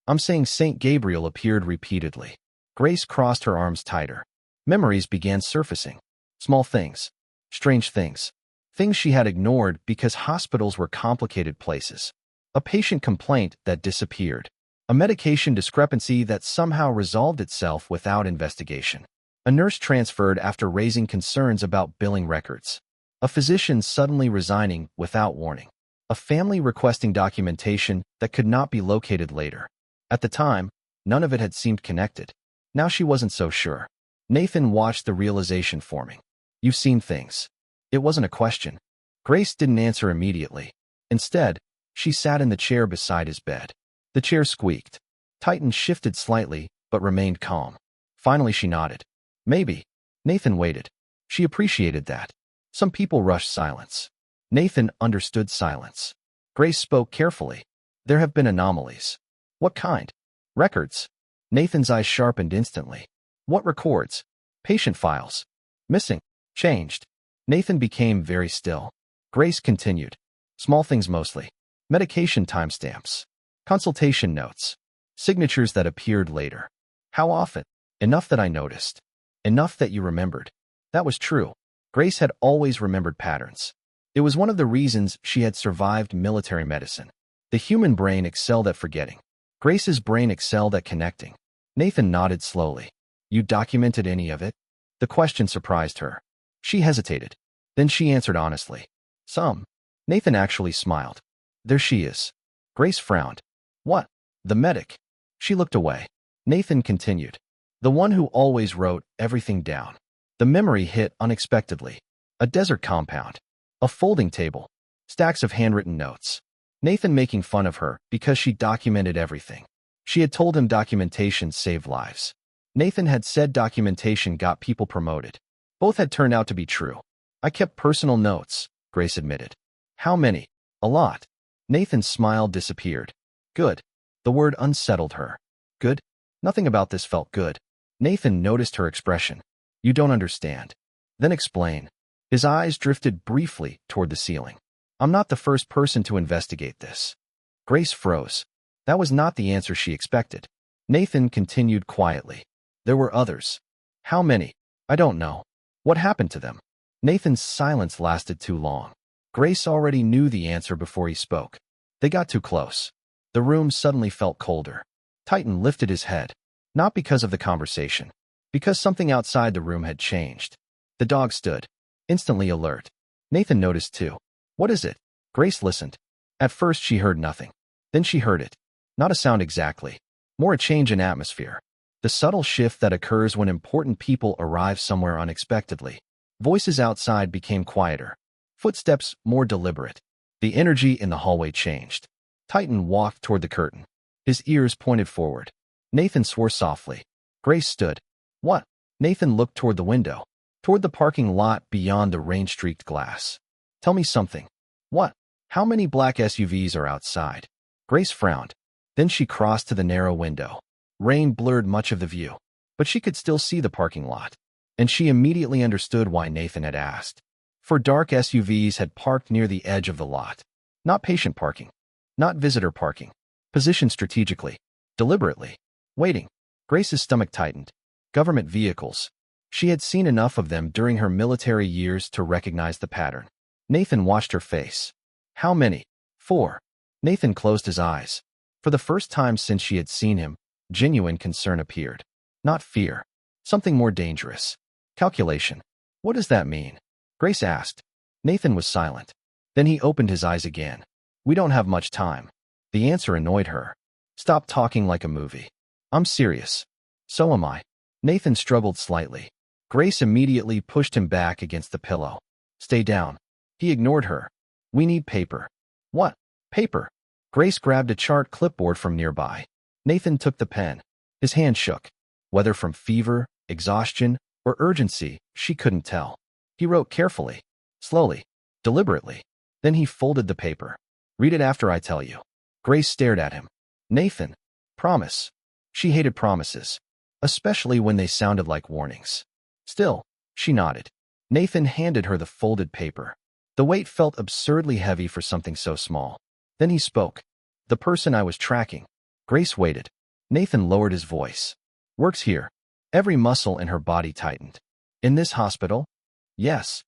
I'm saying St. Gabriel appeared repeatedly. Grace crossed her arms tighter. Memories began surfacing. Small things. Strange things. Things she had ignored because hospitals were complicated places. A patient complaint that disappeared. A medication discrepancy that somehow resolved itself without investigation. A nurse transferred after raising concerns about billing records. A physician suddenly resigning without warning. A family requesting documentation that could not be located later. At the time, none of it had seemed connected. Now she wasn't so sure. Nathan watched the realization forming. You've seen things. It wasn't a question. Grace didn't answer immediately. Instead, she sat in the chair beside his bed. The chair squeaked. Titan shifted slightly, but remained calm. Finally she nodded. Maybe. Nathan waited. She appreciated that. Some people rushed silence. Nathan understood silence. Grace spoke carefully. There have been anomalies. What kind? Records. Nathan's eyes sharpened instantly. What records? Patient files. Missing. Changed. Nathan became very still. Grace continued. Small things mostly. Medication timestamps. Consultation notes. Signatures that appeared later. How often? Enough that I noticed. Enough that you remembered. That was true. Grace had always remembered patterns. It was one of the reasons she had survived military medicine. The human brain excelled at forgetting. Grace's brain excelled at connecting. Nathan nodded slowly. You documented any of it? The question surprised her. She hesitated. Then she answered honestly. Some. Nathan actually smiled. There she is. Grace frowned. What? The medic. She looked away. Nathan continued. The one who always wrote everything down. The memory hit unexpectedly. A desert compound. A folding table. Stacks of handwritten notes. Nathan making fun of her because she documented everything. She had told him documentation saved lives. Nathan had said documentation got people promoted. Both had turned out to be true. I kept personal notes, Grace admitted. How many? A lot. Nathan's smile disappeared. Good. The word unsettled her. Good? Nothing about this felt good. Nathan noticed her expression. You don't understand. Then explain. His eyes drifted briefly toward the ceiling. I'm not the first person to investigate this. Grace froze. That was not the answer she expected. Nathan continued quietly. There were others. How many? I don't know. What happened to them? Nathan's silence lasted too long. Grace already knew the answer before he spoke. They got too close. The room suddenly felt colder. Titan lifted his head. Not because of the conversation. Because something outside the room had changed. The dog stood. Instantly alert. Nathan noticed too. What is it? Grace listened. At first she heard nothing. Then she heard it. Not a sound exactly. More a change in atmosphere. The subtle shift that occurs when important people arrive somewhere unexpectedly. Voices outside became quieter. Footsteps more deliberate. The energy in the hallway changed. Titan walked toward the curtain. His ears pointed forward. Nathan swore softly. Grace stood. What? Nathan looked toward the window. Toward the parking lot beyond the rain-streaked glass. Tell me something. What? How many black SUVs are outside? Grace frowned. Then she crossed to the narrow window. Rain blurred much of the view, but she could still see the parking lot. And she immediately understood why Nathan had asked. For dark SUVs had parked near the edge of the lot. Not patient parking. Not visitor parking. Positioned strategically. Deliberately. Waiting. Grace's stomach tightened. Government vehicles. She had seen enough of them during her military years to recognize the pattern. Nathan watched her face. How many? 4. Nathan closed his eyes. For the first time since she had seen him, genuine concern appeared. Not fear. Something more dangerous. Calculation. What does that mean? Grace asked. Nathan was silent. Then he opened his eyes again. We don't have much time. The answer annoyed her. Stop talking like a movie. I'm serious. So am I. Nathan struggled slightly. Grace immediately pushed him back against the pillow. Stay down. He ignored her. We need paper. What? Paper. Grace grabbed a chart clipboard from nearby. Nathan took the pen. His hand shook. Whether from fever, exhaustion, or urgency, she couldn't tell. He wrote carefully, slowly, deliberately. Then he folded the paper. Read it after I tell you. Grace stared at him. Nathan. Promise. She hated promises, especially when they sounded like warnings. Still, she nodded. Nathan handed her the folded paper. The weight felt absurdly heavy for something so small. Then he spoke. The person I was tracking. Grace waited. Nathan lowered his voice. Works here. Every muscle in her body tightened. In this hospital? Yes.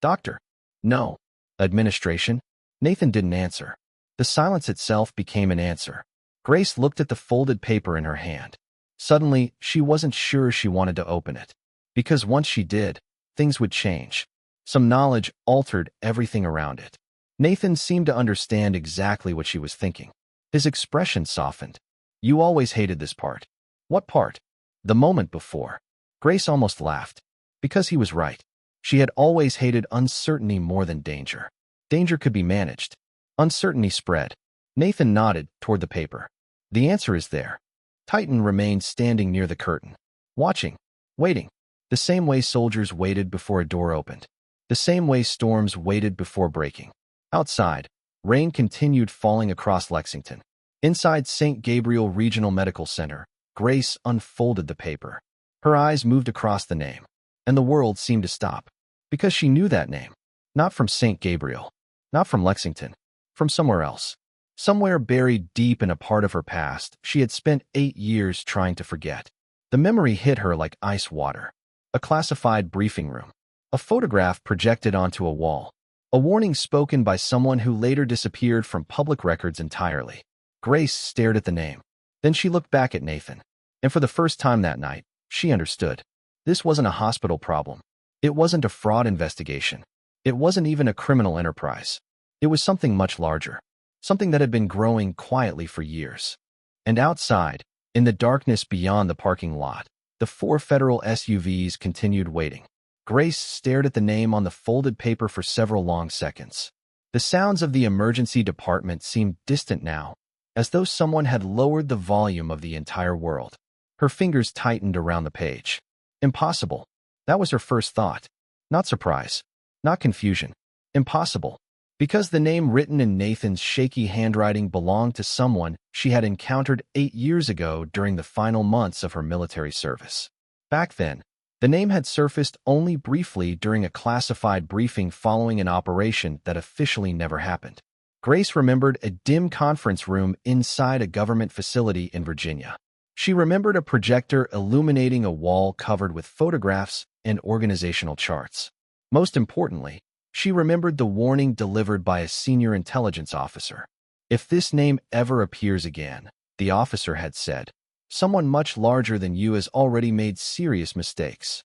Doctor? No. Administration? Nathan didn't answer. The silence itself became an answer. Grace looked at the folded paper in her hand. Suddenly, she wasn't sure she wanted to open it. Because once she did, things would change. Some knowledge altered everything around it. Nathan seemed to understand exactly what she was thinking. His expression softened. You always hated this part. What part? The moment before. Grace almost laughed. Because he was right. She had always hated uncertainty more than danger. Danger could be managed. Uncertainty spread. Nathan nodded toward the paper. The answer is there. Titan remained standing near the curtain. Watching. Waiting. The same way soldiers waited before a door opened. The same way storms waited before breaking. Outside, rain continued falling across Lexington. Inside St. Gabriel Regional Medical Center, Grace unfolded the paper. Her eyes moved across the name, and the world seemed to stop. Because she knew that name. Not from St. Gabriel. Not from Lexington. From somewhere else. Somewhere buried deep in a part of her past she had spent 8 years trying to forget. The memory hit her like ice water. A classified briefing room. A photograph projected onto a wall. A warning spoken by someone who later disappeared from public records entirely. Grace stared at the name. Then she looked back at Nathan. And for the first time that night, she understood. This wasn't a hospital problem. It wasn't a fraud investigation. It wasn't even a criminal enterprise. It was something much larger. Something that had been growing quietly for years. And outside, in the darkness beyond the parking lot, the 4 federal SUVs continued waiting. Grace stared at the name on the folded paper for several long seconds. The sounds of the emergency department seemed distant now, as though someone had lowered the volume of the entire world. Her fingers tightened around the page. Impossible. That was her first thought. Not surprise. Not confusion. Impossible. Because the name written in Nathan's shaky handwriting belonged to someone she had encountered 8 years ago during the final months of her military service. Back then, the name had surfaced only briefly during a classified briefing following an operation that officially never happened. Grace remembered a dim conference room inside a government facility in Virginia. She remembered a projector illuminating a wall covered with photographs and organizational charts. Most importantly, she remembered the warning delivered by a senior intelligence officer. If this name ever appears again, the officer had said, someone much larger than you has already made serious mistakes.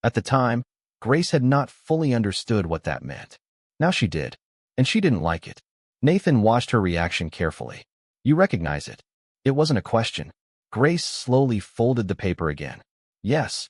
At the time, Grace had not fully understood what that meant. Now she did, and she didn't like it. Nathan watched her reaction carefully. You recognize it. It wasn't a question. Grace slowly folded the paper again. Yes.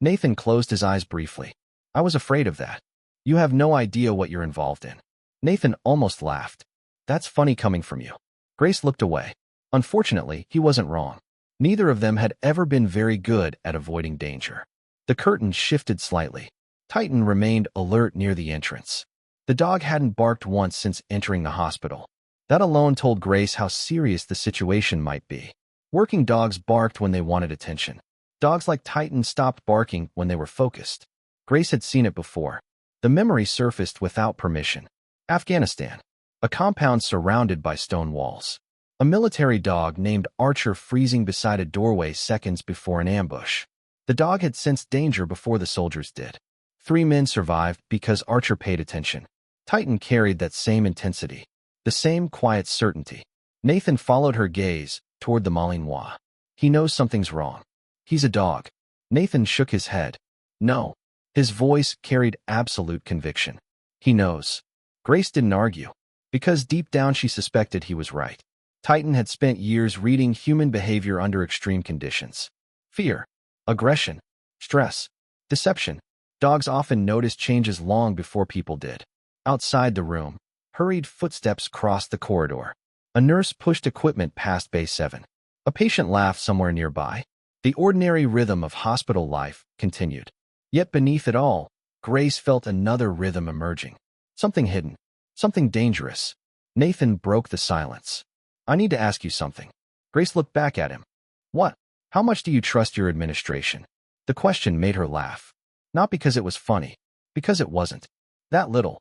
Nathan closed his eyes briefly. I was afraid of that. You have no idea what you're involved in. Nathan almost laughed. That's funny coming from you. Grace looked away. Unfortunately, he wasn't wrong. Neither of them had ever been very good at avoiding danger. The curtain shifted slightly. Titan remained alert near the entrance. The dog hadn't barked once since entering the hospital. That alone told Grace how serious the situation might be. Working dogs barked when they wanted attention. Dogs like Titan stopped barking when they were focused. Grace had seen it before. The memory surfaced without permission. Afghanistan. A compound surrounded by stone walls. A military dog named Archer freezing beside a doorway seconds before an ambush. The dog had sensed danger before the soldiers did. 3 men survived because Archer paid attention. Titan carried that same intensity. The same quiet certainty. Nathan followed her gaze toward the Malinois. He knows something's wrong. He's a dog. Nathan shook his head. No. His voice carried absolute conviction. He knows. Grace didn't argue, because deep down she suspected he was right. Titan had spent years reading human behavior under extreme conditions. Fear, aggression, stress, deception. Dogs often noticed changes long before people did. Outside the room, hurried footsteps crossed the corridor. A nurse pushed equipment past Bay 7. A patient laughed somewhere nearby. The ordinary rhythm of hospital life continued. Yet beneath it all, Grace felt another rhythm emerging. Something hidden. Something dangerous. Nathan broke the silence. I need to ask you something. Grace looked back at him. What? How much do you trust your administration? The question made her laugh. Not because it was funny. Because it wasn't. That little.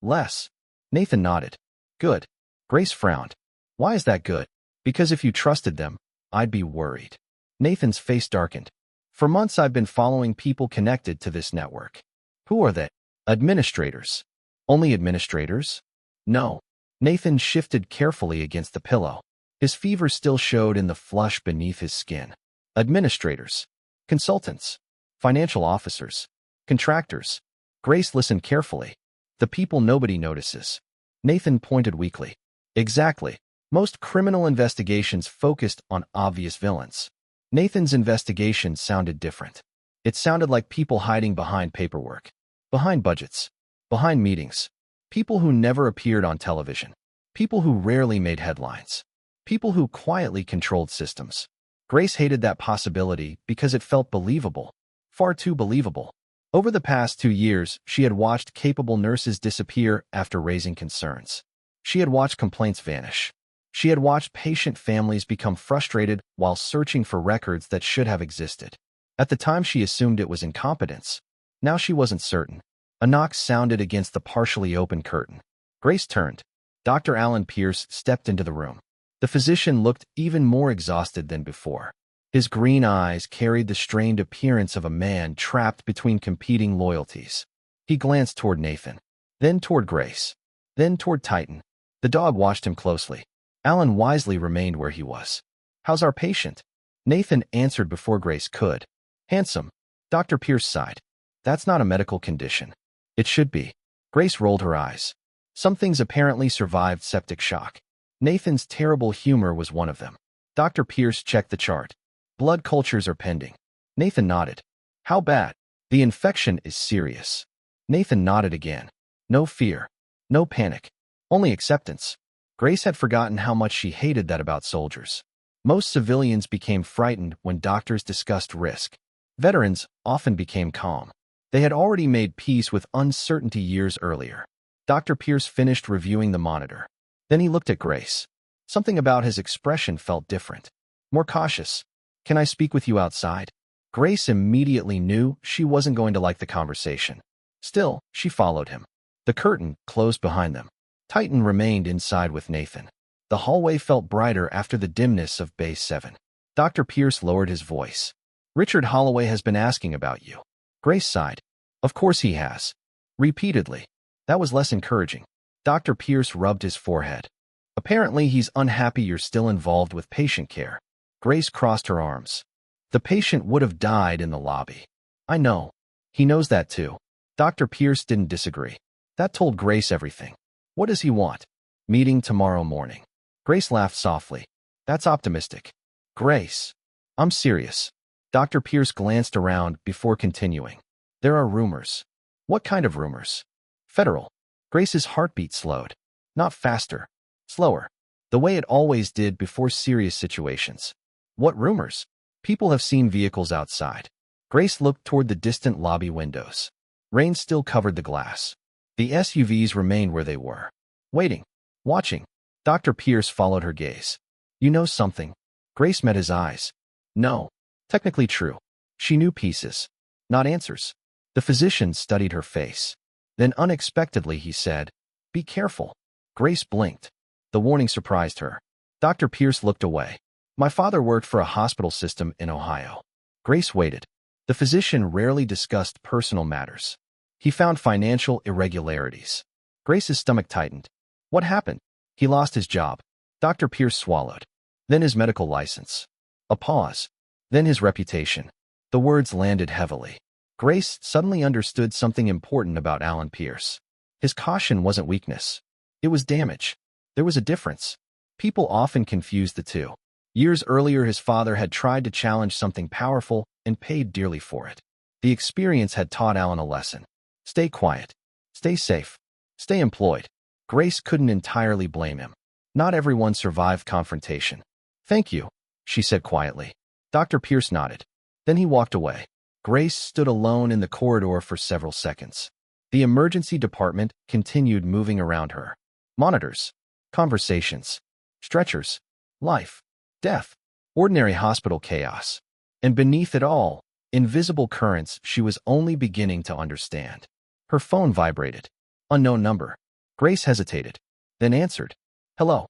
Less. Nathan nodded. Good. Grace frowned. Why is that good? Because if you trusted them, I'd be worried. Nathan's face darkened. For months I've been following people connected to this network. Who are they? Administrators. Only administrators? No. Nathan shifted carefully against the pillow. His fever still showed in the flush beneath his skin. Administrators. Consultants. Financial officers. Contractors. Grace listened carefully. The people nobody notices. Nathan pointed weakly. Exactly. Most criminal investigations focused on obvious villains. Nathan's investigation sounded different. It sounded like people hiding behind paperwork, behind budgets, behind meetings. People who never appeared on television. People who rarely made headlines. People who quietly controlled systems. Grace hated that possibility because it felt believable. Far too believable. Over the past 2 years, she had watched capable nurses disappear after raising concerns. She had watched complaints vanish. She had watched patient families become frustrated while searching for records that should have existed. At the time, she assumed it was incompetence. Now she wasn't certain. A knock sounded against the partially open curtain. Grace turned. Dr. Alan Pierce stepped into the room. The physician looked even more exhausted than before. His green eyes carried the strained appearance of a man trapped between competing loyalties. He glanced toward Nathan, then toward Grace, then toward Titan. The dog watched him closely. Alan wisely remained where he was. "How's our patient?" Nathan answered before Grace could. "Handsome." Dr. Pierce sighed. "That's not a medical condition." "It should be." Grace rolled her eyes. Some things apparently survived septic shock. Nathan's terrible humor was one of them. Dr. Pierce checked the chart. "Blood cultures are pending." Nathan nodded. "How bad?" "The infection is serious." Nathan nodded again. No fear. No panic. Only acceptance. Grace had forgotten how much she hated that about soldiers. Most civilians became frightened when doctors discussed risk. Veterans often became calm. They had already made peace with uncertainty years earlier. Dr. Pierce finished reviewing the monitor. Then he looked at Grace. Something about his expression felt different. More cautious. "Can I speak with you outside?" Grace immediately knew she wasn't going to like the conversation. Still, she followed him. The curtain closed behind them. Titan remained inside with Nathan. The hallway felt brighter after the dimness of Base 7. Dr. Pierce lowered his voice. "Richard Holloway has been asking about you." Grace sighed. "Of course he has." Repeatedly. That was less encouraging. Dr. Pierce rubbed his forehead. "Apparently he's unhappy you're still involved with patient care." Grace crossed her arms. "The patient would have died in the lobby." "I know. He knows that too." Dr. Pierce didn't disagree. That told Grace everything. "What does he want?" "Meeting tomorrow morning." Grace laughed softly. "That's optimistic." "Grace, I'm serious." Dr. Pierce glanced around before continuing. "There are rumors." "What kind of rumors?" "Federal." Grace's heartbeat slowed. Not faster. Slower. The way it always did before serious situations. "What rumors?" "People have seen vehicles outside." Grace looked toward the distant lobby windows. Rain still covered the glass. The SUVs remained where they were. Waiting. Watching. Dr. Pierce followed her gaze. "You know something?" Grace met his eyes. "No." Technically true. She knew pieces, not answers. The physician studied her face. Then unexpectedly he said, "Be careful." Grace blinked. The warning surprised her. Dr. Pierce looked away. "My father worked for a hospital system in Ohio." Grace waited. The physician rarely discussed personal matters. He found financial irregularities. Grace's stomach tightened. "What happened?" "He lost his job." Dr. Pierce swallowed. "Then his medical license." A pause. "Then his reputation." The words landed heavily. Grace suddenly understood something important about Alan Pierce. His caution wasn't weakness. It was damage. There was a difference. People often confuse the two. Years earlier, his father had tried to challenge something powerful and paid dearly for it. The experience had taught Alan a lesson. Stay quiet. Stay safe. Stay employed. Grace couldn't entirely blame him. Not everyone survived confrontation. "Thank you," she said quietly. Dr. Pierce nodded. Then he walked away. Grace stood alone in the corridor for several seconds. The emergency department continued moving around her. Monitors. Conversations. Stretchers. Life. Death. Ordinary hospital chaos. And beneath it all, invisible currents she was only beginning to understand. Her phone vibrated. Unknown number. Grace hesitated, then answered. "Hello."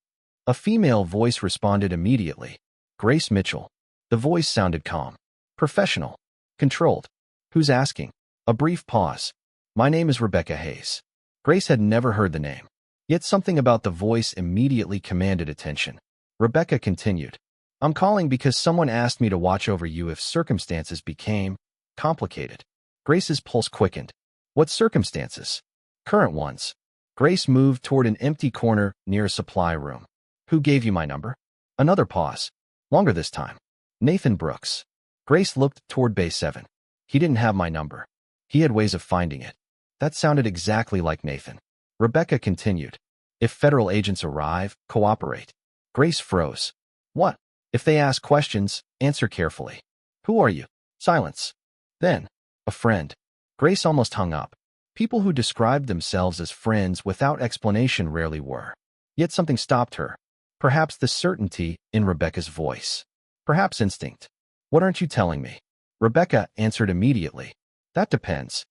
A female voice responded immediately. Grace Mitchell. The voice sounded calm. Professional. Controlled. "Who's asking?" A brief pause. "My name is Rebecca Hayes." Grace had never heard the name. Yet something about the voice immediately commanded attention. Rebecca continued. "I'm calling because someone asked me to watch over you if circumstances became complicated." Grace's pulse quickened. "What circumstances?" "Current ones." Grace moved toward an empty corner near a supply room. "Who gave you my number?" Another pause. Longer this time. "Nathan Brooks." Grace looked toward Bay 7. "He didn't have my number. He had ways of finding it." That sounded exactly like Nathan. Rebecca continued. "If federal agents arrive, cooperate." Grace froze. "What?" "If they ask questions, answer carefully." "Who are you?" Silence. Then, "A friend." Grace almost hung up. People who described themselves as friends without explanation rarely were. Yet something stopped her. Perhaps the certainty in Rebecca's voice. Perhaps instinct. What aren't you telling me? Rebecca answered immediately. That depends.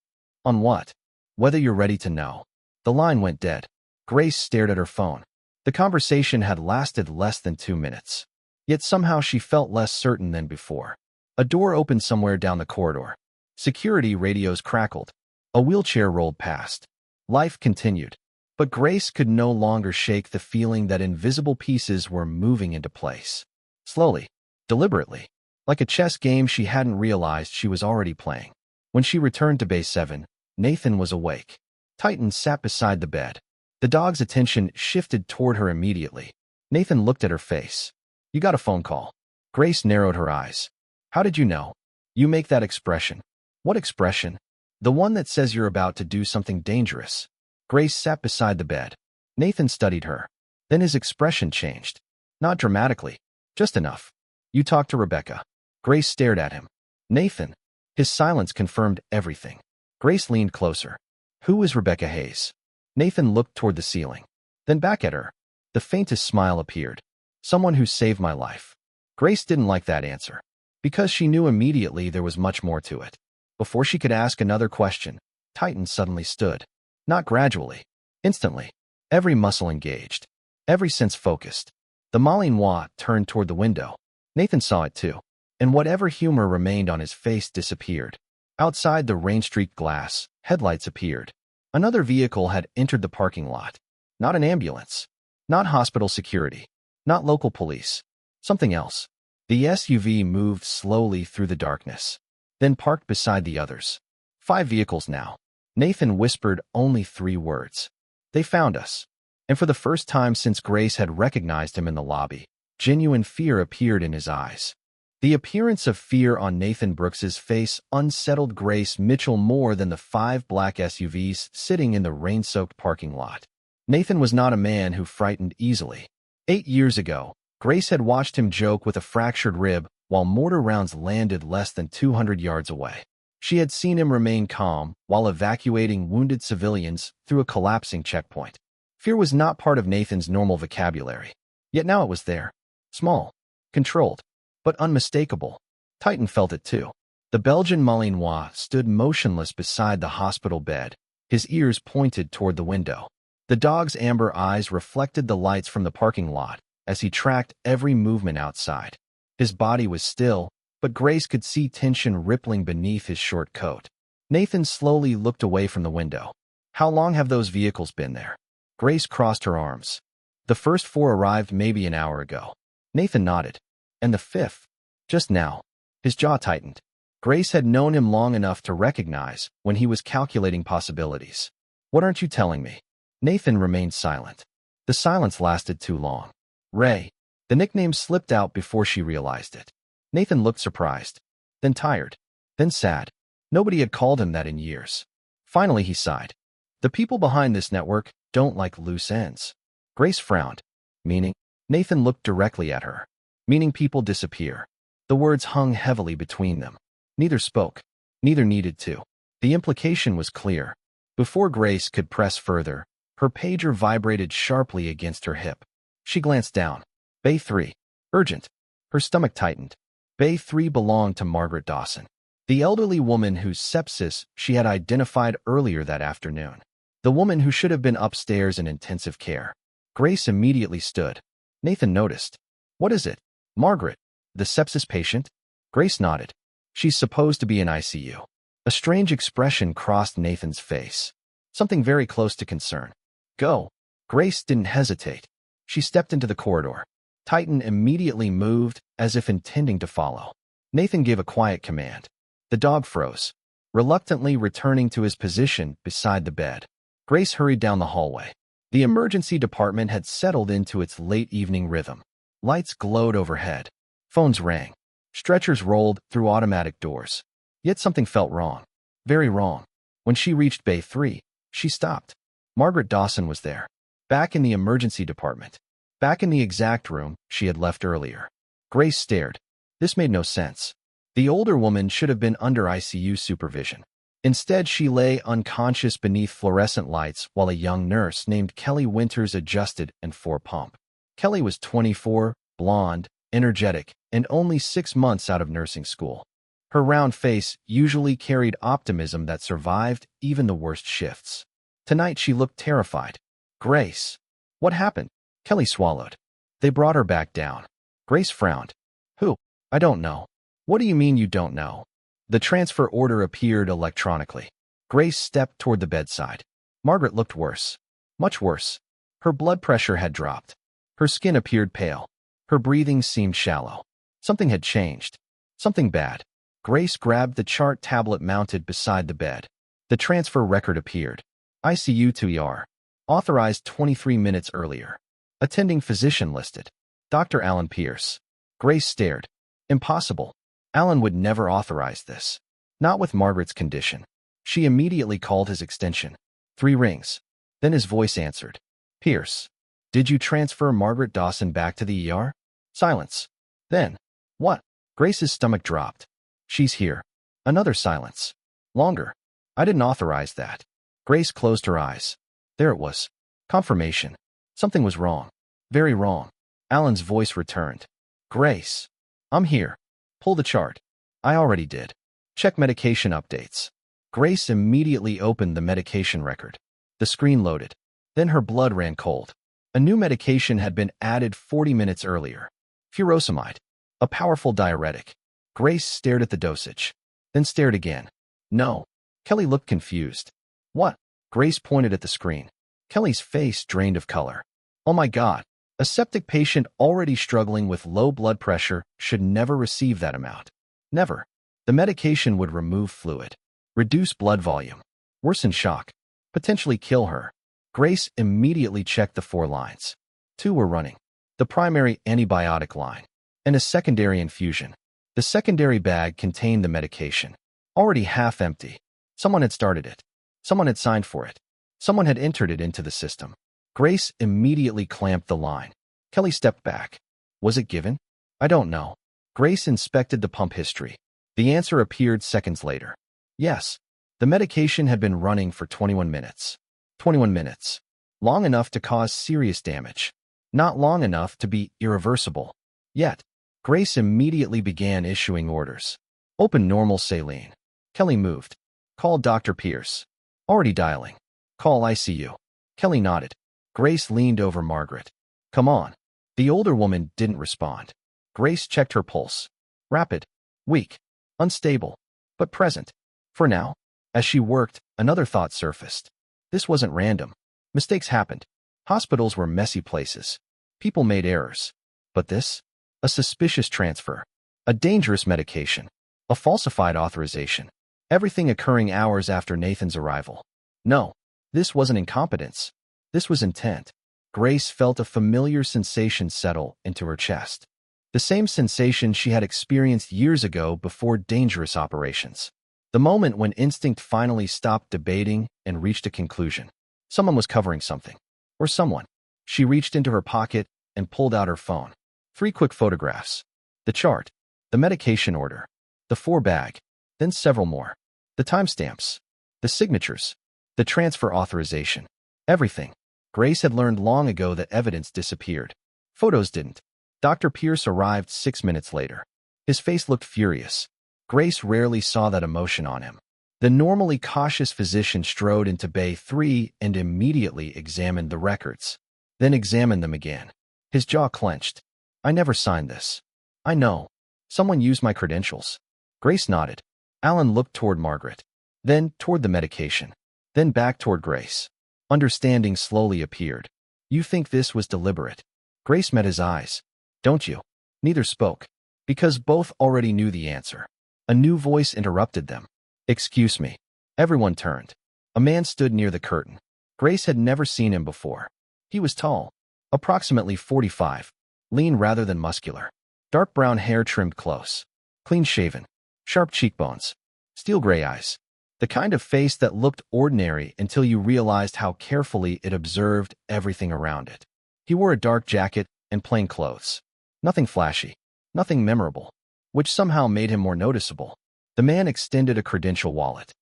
On what? Whether you're ready to know. The line went dead. Grace stared at her phone. The conversation had lasted less than 2 minutes. Yet somehow she felt less certain than before. A door opened somewhere down the corridor. Security radios crackled. A wheelchair rolled past. Life continued. But Grace could no longer shake the feeling that invisible pieces were moving into place. Slowly, deliberately, like a chess game she hadn't realized she was already playing. When she returned to Bay 7, Nathan was awake. Titan sat beside the bed. The dog's attention shifted toward her immediately. Nathan looked at her face. You got a phone call. Grace narrowed her eyes. How did you know? You make that expression. What expression? The one that says you're about to do something dangerous. Grace sat beside the bed. Nathan studied her. Then his expression changed. Not dramatically, just enough. You talked to Rebecca. Grace stared at him. Nathan. His silence confirmed everything. Grace leaned closer. Who is Rebecca Hayes? Nathan looked toward the ceiling. Then back at her. The faintest smile appeared. Someone who saved my life. Grace didn't like that answer. Because she knew immediately there was much more to it. Before she could ask another question, Titan suddenly stood. Not gradually. Instantly. Every muscle engaged. Every sense focused. The Malinois turned toward the window. Nathan saw it too. And whatever humor remained on his face disappeared. Outside the rain-streaked glass, headlights appeared. Another vehicle had entered the parking lot. Not an ambulance. Not hospital security. Not local police. Something else. The SUV moved slowly through the darkness. Then parked beside the others. 5 vehicles now. Nathan whispered only 3 words. They found us. And for the first time since Grace had recognized him in the lobby, genuine fear appeared in his eyes. The appearance of fear on Nathan Brooks's face unsettled Grace Mitchell more than the 5 black SUVs sitting in the rain-soaked parking lot. Nathan was not a man who frightened easily. 8 years ago, Grace had watched him joke with a fractured rib while mortar rounds landed less than 200 yards away. She had seen him remain calm while evacuating wounded civilians through a collapsing checkpoint. Fear was not part of Nathan's normal vocabulary. Yet now it was there. Small, controlled, but unmistakable. Titan felt it too. The Belgian Malinois stood motionless beside the hospital bed, his ears pointed toward the window. The dog's amber eyes reflected the lights from the parking lot as he tracked every movement outside. His body was still, but Grace could see tension rippling beneath his short coat. Nathan slowly looked away from the window. How long have those vehicles been there? Grace crossed her arms. The first 4 arrived maybe an hour ago. Nathan nodded. And the 5th? Just now. His jaw tightened. Grace had known him long enough to recognize when he was calculating possibilities. What aren't you telling me? Nathan remained silent. The silence lasted too long. Ray. The nickname slipped out before she realized it. Nathan looked surprised, then tired, then sad. Nobody had called him that in years. Finally, he sighed. The people behind this network don't like loose ends. Grace frowned. Meaning? Nathan looked directly at her. Meaning people disappear. The words hung heavily between them. Neither spoke. Neither needed to. The implication was clear. Before Grace could press further, her pager vibrated sharply against her hip. She glanced down. Bay 3. Urgent. Her stomach tightened. Bay 3 belonged to Margaret Dawson, the elderly woman whose sepsis she had identified earlier that afternoon. The woman who should have been upstairs in intensive care. Grace immediately stood. Nathan noticed. What is it? Margaret, the sepsis patient? Grace nodded. She's supposed to be in ICU. A strange expression crossed Nathan's face. Something very close to concern. Go. Grace didn't hesitate. She stepped into the corridor. Titan immediately moved, as if intending to follow. Nathan gave a quiet command. The dog froze, reluctantly returning to his position beside the bed. Grace hurried down the hallway. The emergency department had settled into its late evening rhythm. Lights glowed overhead. Phones rang. Stretchers rolled through automatic doors. Yet something felt wrong. Very wrong. When she reached Bay 3, she stopped. Margaret Dawson was there. Back in the emergency department. Back in the exact room she had left earlier. Grace stared. This made no sense. The older woman should have been under ICU supervision. Instead, she lay unconscious beneath fluorescent lights while a young nurse named Kelly Winters adjusted and pump. Kelly was 24, blonde, energetic, and only 6 months out of nursing school. Her round face usually carried optimism that survived even the worst shifts. Tonight she looked terrified. Grace. What happened? Kelly swallowed. They brought her back down. Grace frowned. Who? I don't know. What do you mean you don't know? The transfer order appeared electronically. Grace stepped toward the bedside. Margaret looked worse. Much worse. Her blood pressure had dropped. Her skin appeared pale. Her breathing seemed shallow. Something had changed. Something bad. Grace grabbed the chart tablet mounted beside the bed. The transfer record appeared. ICU to ER. Authorized 23 minutes earlier. Attending physician listed. Dr. Alan Pierce. Grace stared. Impossible. Alan would never authorize this. Not with Margaret's condition. She immediately called his extension. 3 rings. Then his voice answered. Pierce. Did you transfer Margaret Dawson back to the ER? Silence. Then. What? Grace's stomach dropped. She's here. Another silence. Longer. I didn't authorize that. Grace closed her eyes. There it was. Confirmation. Something was wrong. Very wrong. Alan's voice returned. Grace. I'm here. Pull the chart. I already did. Check medication updates. Grace immediately opened the medication record. The screen loaded. Then her blood ran cold. A new medication had been added 40 minutes earlier. Furosemide. A powerful diuretic. Grace stared at the dosage. Then stared again. No. Kelly looked confused. What? Grace pointed at the screen. Kelly's face drained of color. Oh my God. A septic patient already struggling with low blood pressure should never receive that amount. Never. The medication would remove fluid, reduce blood volume, worsen shock, potentially kill her. Grace immediately checked the 4 lines. 2 were running. The primary antibiotic line and a secondary infusion. The secondary bag contained the medication. Already half empty. Someone had started it. Someone had signed for it. Someone had entered it into the system. Grace immediately clamped the line. Kelly stepped back. Was it given? I don't know. Grace inspected the pump history. The answer appeared seconds later. Yes. The medication had been running for 21 minutes. 21 minutes. Long enough to cause serious damage. Not long enough to be irreversible. Yet, Grace immediately began issuing orders. Open normal saline. Kelly moved. Call Dr. Pierce. Already dialing. Call ICU. Kelly nodded. Grace leaned over Margaret. Come on. The older woman didn't respond. Grace checked her pulse. Rapid. Weak. Unstable. But present. For now. As she worked, another thought surfaced. This wasn't random. Mistakes happened. Hospitals were messy places. People made errors. But this? A suspicious transfer. A dangerous medication. A falsified authorization. Everything occurring hours after Nathan's arrival. No. This wasn't incompetence. This was intent. Grace felt a familiar sensation settle into her chest. The same sensation she had experienced years ago before dangerous operations. The moment when instinct finally stopped debating and reached a conclusion. Someone was covering something. Or someone. She reached into her pocket and pulled out her phone. 3 quick photographs. The chart. The medication order. The 4 bag. Then several more. The timestamps. The signatures. The transfer authorization. Everything. Grace had learned long ago that evidence disappeared. Photos didn't. Dr. Pierce arrived 6 minutes later. His face looked furious. Grace rarely saw that emotion on him. The normally cautious physician strode into Bay 3 and immediately examined the records. Then examined them again. His jaw clenched. I never signed this. I know. Someone used my credentials. Grace nodded. Alan looked toward Margaret. Then toward the medication. Then back toward Grace. Understanding slowly appeared. You think this was deliberate? Grace met his eyes. Don't you? Neither spoke. Because both already knew the answer. A new voice interrupted them. Excuse me. Everyone turned. A man stood near the curtain. Grace had never seen him before. He was tall. Approximately 45. Lean rather than muscular. Dark brown hair trimmed close. Clean shaven. Sharp cheekbones. Steel gray eyes. The kind of face that looked ordinary until you realized how carefully it observed everything around it. He wore a dark jacket and plain clothes. Nothing flashy. Nothing memorable. Which somehow made him more noticeable. The man extended a credential wallet.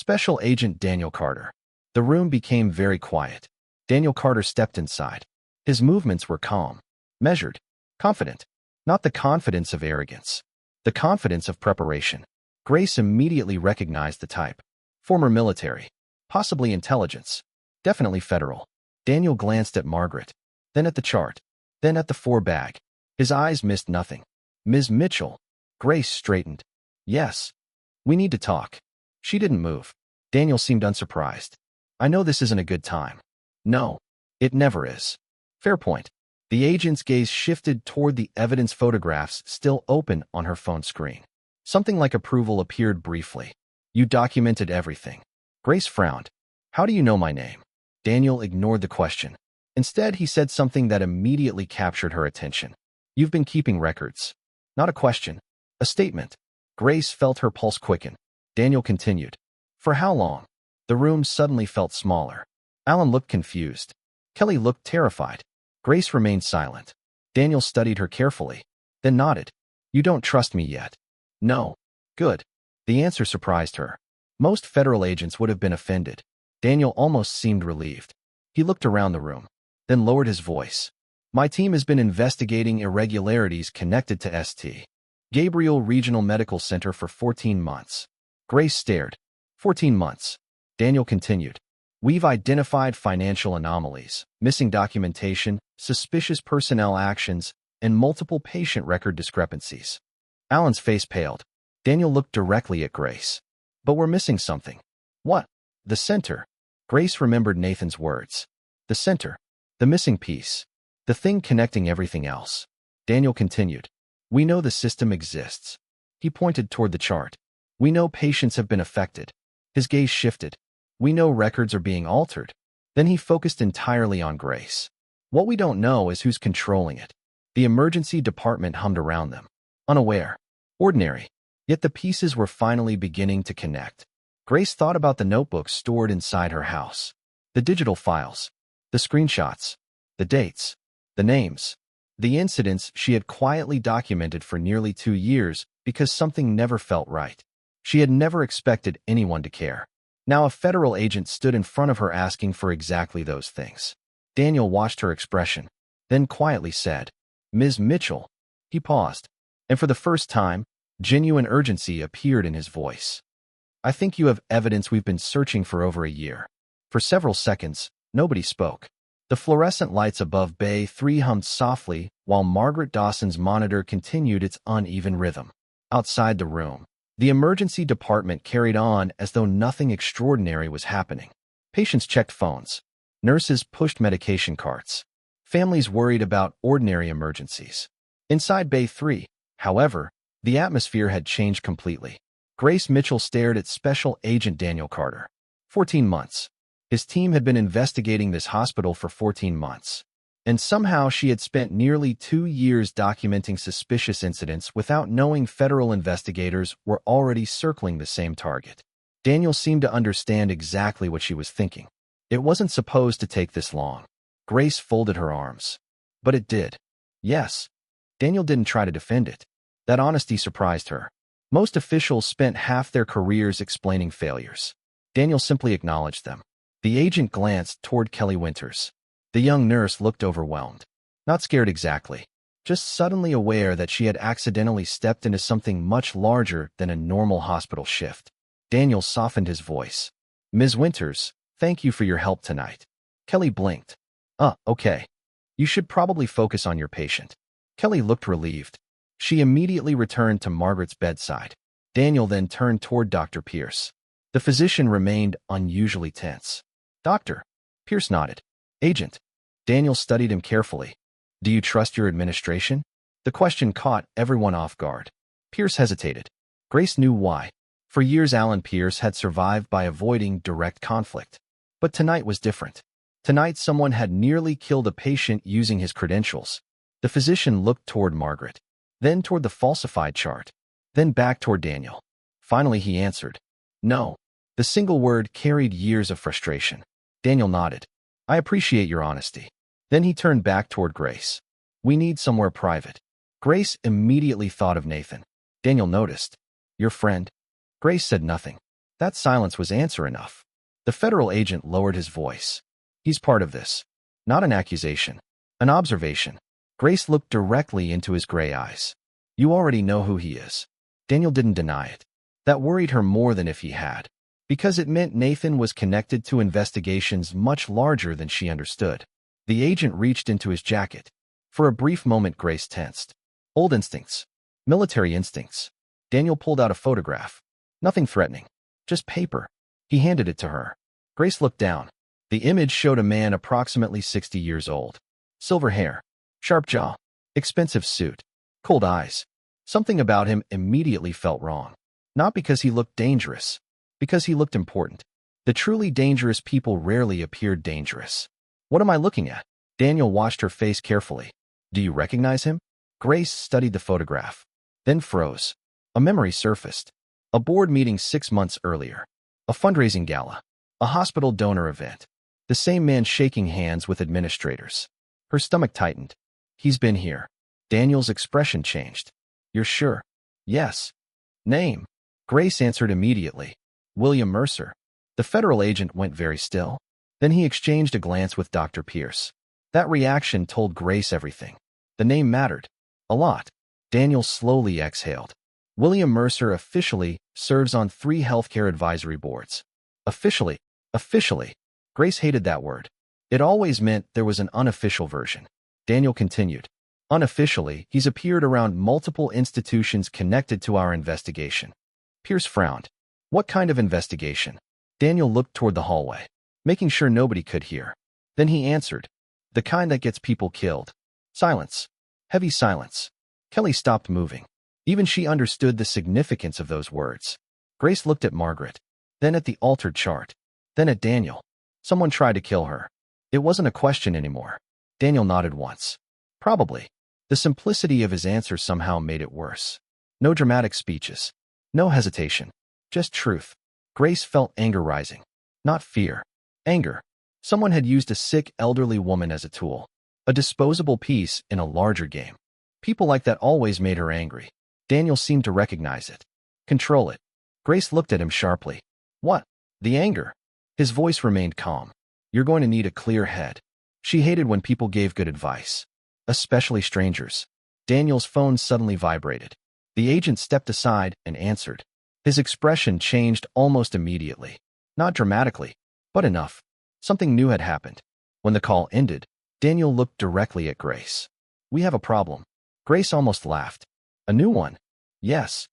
Special Agent Daniel Carter. The room became very quiet. Daniel Carter stepped inside. His movements were calm, measured, confident. Not the confidence of arrogance. The confidence of preparation. Grace immediately recognized the type. Former military. Possibly intelligence. Definitely federal. Daniel glanced at Margaret, then at the chart, then at the four-bag. His eyes missed nothing. Ms. Mitchell. Grace straightened. Yes. We need to talk. She didn't move. Daniel seemed unsurprised. I know this isn't a good time. No. It never is. Fair point. The agent's gaze shifted toward the evidence photographs still open on her phone screen. Something like approval appeared briefly. You documented everything. Grace frowned. How do you know my name? Daniel ignored the question. Instead, he said something that immediately captured her attention. You've been keeping records. Not a question. A statement. Grace felt her pulse quicken. Daniel continued. For how long? The room suddenly felt smaller. Alan looked confused. Kelly looked terrified. Grace remained silent. Daniel studied her carefully, then nodded. You don't trust me yet. No. Good. The answer surprised her. Most federal agents would have been offended. Daniel almost seemed relieved. He looked around the room, then lowered his voice. My team has been investigating irregularities connected to St. Gabriel Regional Medical Center for 14 months. Grace stared. 14 months. Daniel continued. We've identified financial anomalies, missing documentation, suspicious personnel actions, and multiple patient record discrepancies. Alan's face paled. Daniel looked directly at Grace. But we're missing something. What? The center. Grace remembered Nathan's words. The center. The missing piece. The thing connecting everything else. Daniel continued. We know the system exists. He pointed toward the chart. We know patients have been affected. His gaze shifted. We know records are being altered. Then he focused entirely on Grace. What we don't know is who's controlling it. The emergency department hummed around them. Unaware. Ordinary. Yet the pieces were finally beginning to connect. Grace thought about the notebooks stored inside her house. The digital files. The screenshots. The dates. The names. The incidents she had quietly documented for nearly 2 years because something never felt right. She had never expected anyone to care. Now a federal agent stood in front of her asking for exactly those things. Daniel watched her expression, then quietly said, Ms. Mitchell. He paused, and for the first time, genuine urgency appeared in his voice. I think you have evidence we've been searching for over a year. For several seconds, nobody spoke. The fluorescent lights above Bay 3 hummed softly while Margaret Dawson's monitor continued its uneven rhythm. Outside the room, the emergency department carried on as though nothing extraordinary was happening. Patients checked phones. Nurses pushed medication carts. Families worried about ordinary emergencies. Inside Bay 3, however, the atmosphere had changed completely. Grace Mitchell stared at Special Agent Daniel Carter. 14 months. His team had been investigating this hospital for 14 months. And somehow she had spent nearly 2 years documenting suspicious incidents without knowing federal investigators were already circling the same target. Daniel seemed to understand exactly what she was thinking. It wasn't supposed to take this long. Grace folded her arms. But it did. Yes. Daniel didn't try to defend it. That honesty surprised her. Most officials spent half their careers explaining failures. Daniel simply acknowledged them. The agent glanced toward Kelly Winters. The young nurse looked overwhelmed. Not scared exactly, just suddenly aware that she had accidentally stepped into something much larger than a normal hospital shift. Daniel softened his voice. Ms. Winters, thank you for your help tonight. Kelly blinked. Okay. You should probably focus on your patient. Kelly looked relieved. She immediately returned to Margaret's bedside. Daniel then turned toward Dr. Pierce. The physician remained unusually tense. Doctor. Pierce nodded. Agent. Daniel studied him carefully. Do you trust your administration? The question caught everyone off guard. Pierce hesitated. Grace knew why. For years Alan Pierce had survived by avoiding direct conflict. But tonight was different. Tonight someone had nearly killed a patient using his credentials. The physician looked toward Margaret, then toward the falsified chart, then back toward Daniel. Finally he answered. No. The single word carried years of frustration. Daniel nodded. I appreciate your honesty. Then he turned back toward Grace. We need somewhere private. Grace immediately thought of Nathan. Daniel noticed. Your friend? Grace said nothing. That silence was answer enough. The federal agent lowered his voice. He's part of this. Not an accusation. An observation. Grace looked directly into his gray eyes. You already know who he is. Daniel didn't deny it. That worried her more than if he had, because it meant Nathan was connected to investigations much larger than she understood. The agent reached into his jacket. For a brief moment, Grace tensed. Old instincts. Military instincts. Daniel pulled out a photograph. Nothing threatening. Just paper. He handed it to her. Grace looked down. The image showed a man approximately 60 years old. Silver hair. Sharp jaw. Expensive suit. Cold eyes. Something about him immediately felt wrong. Not because he looked dangerous. Because he looked important. The truly dangerous people rarely appeared dangerous. What am I looking at? Daniel watched her face carefully. Do you recognize him? Grace studied the photograph. Then froze. A memory surfaced. A board meeting 6 months earlier. A fundraising gala. A hospital donor event. The same man shaking hands with administrators. Her stomach tightened. He's been here. Daniel's expression changed. You're sure? Yes. Name? Grace answered immediately. William Mercer. The federal agent went very still. Then he exchanged a glance with Dr. Pierce. That reaction told Grace everything. The name mattered. A lot. Daniel slowly exhaled. William Mercer officially serves on 3 healthcare advisory boards. Officially. Officially. Grace hated that word. It always meant there was an unofficial version. Daniel continued. Unofficially, he's appeared around multiple institutions connected to our investigation. Pierce frowned. What kind of investigation? Daniel looked toward the hallway, making sure nobody could hear. Then he answered. The kind that gets people killed. Silence. Heavy silence. Kelly stopped moving. Even she understood the significance of those words. Grace looked at Margaret, then at the altered chart, then at Daniel. Someone tried to kill her. It wasn't a question anymore. Daniel nodded once. Probably. The simplicity of his answer somehow made it worse. No dramatic speeches. No hesitation. Just truth. Grace felt anger rising. Not fear. Anger. Someone had used a sick, elderly woman as a tool. A disposable piece in a larger game. People like that always made her angry. Daniel seemed to recognize it. Control it. Grace looked at him sharply. What? The anger. His voice remained calm. You're going to need a clear head. She hated when people gave good advice. Especially strangers. Daniel's phone suddenly vibrated. The agent stepped aside and answered. His expression changed almost immediately. Not dramatically, but enough. Something new had happened. When the call ended, Daniel looked directly at Grace. We have a problem. Grace almost laughed. A new one? Yes.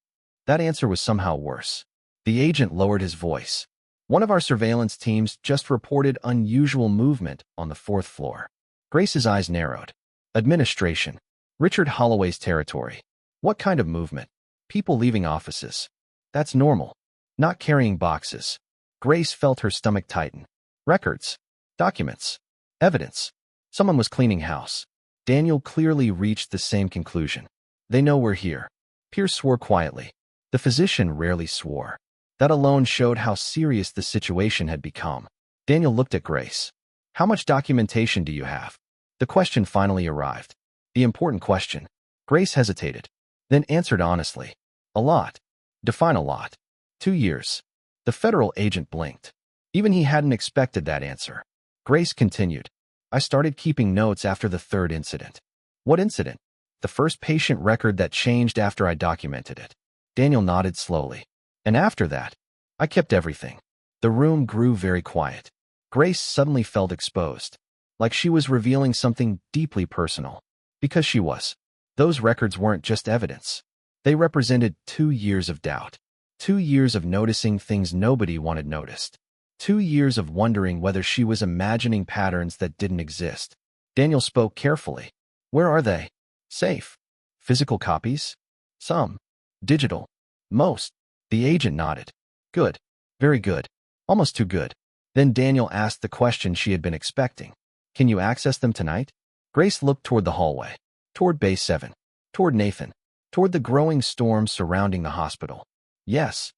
That answer was somehow worse. The agent lowered his voice. One of our surveillance teams just reported unusual movement on the 4th floor. Grace's eyes narrowed. Administration. Richard Holloway's territory. What kind of movement? People leaving offices. That's normal. Not carrying boxes. Grace felt her stomach tighten. Records. Documents. Evidence. Someone was cleaning house. Daniel clearly reached the same conclusion. They know we're here. Pierce swore quietly. The physician rarely swore. That alone showed how serious the situation had become. Daniel looked at Grace. How much documentation do you have? The question finally arrived. The important question. Grace hesitated, then answered honestly. A lot. Define a lot. 2 years. The federal agent blinked. Even he hadn't expected that answer. Grace continued. I started keeping notes after the 3rd incident. What incident? The first patient record that changed after I documented it. Daniel nodded slowly. And after that, I kept everything. The room grew very quiet. Grace suddenly felt exposed, like she was revealing something deeply personal. Because she was. Those records weren't just evidence. They represented 2 years of doubt. 2 years of noticing things nobody wanted noticed. 2 years of wondering whether she was imagining patterns that didn't exist. Daniel spoke carefully. Where are they? Safe. Physical copies? Some. Digital. Most. The agent nodded. Good. Very good. Almost too good. Then Daniel asked the question she had been expecting. Can you access them tonight? Grace looked toward the hallway. Toward Bay 7. Toward Nathan. Toward the growing storm surrounding the hospital. Yes.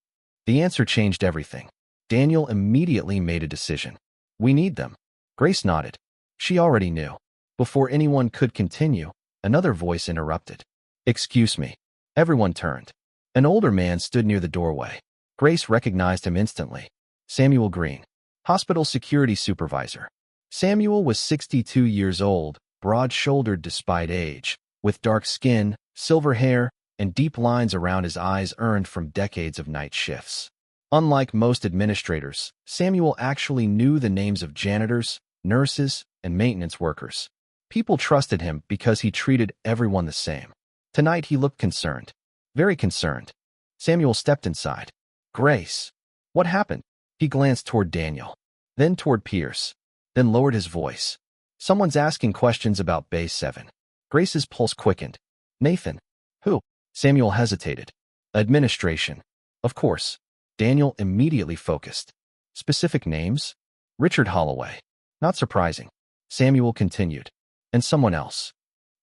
The answer changed everything. Daniel immediately made a decision. We need them. Grace nodded. She already knew. Before anyone could continue, another voice interrupted. Excuse me. Everyone turned. An older man stood near the doorway. Grace recognized him instantly. Samuel Green, hospital security supervisor. Samuel was 62 years old, broad-shouldered despite age, with dark skin, silver hair, and deep lines around his eyes earned from decades of night shifts. Unlike most administrators, Samuel actually knew the names of janitors, nurses, and maintenance workers. People trusted him because he treated everyone the same. Tonight he looked concerned. Very concerned. Samuel stepped inside. Grace. What happened? He glanced toward Daniel, then toward Pierce, then lowered his voice. Someone's asking questions about Bay 7. Grace's pulse quickened. Nathan. Who? Samuel hesitated. Administration. Of course. Daniel immediately focused. Specific names? Richard Holloway. Not surprising. Samuel continued. And someone else.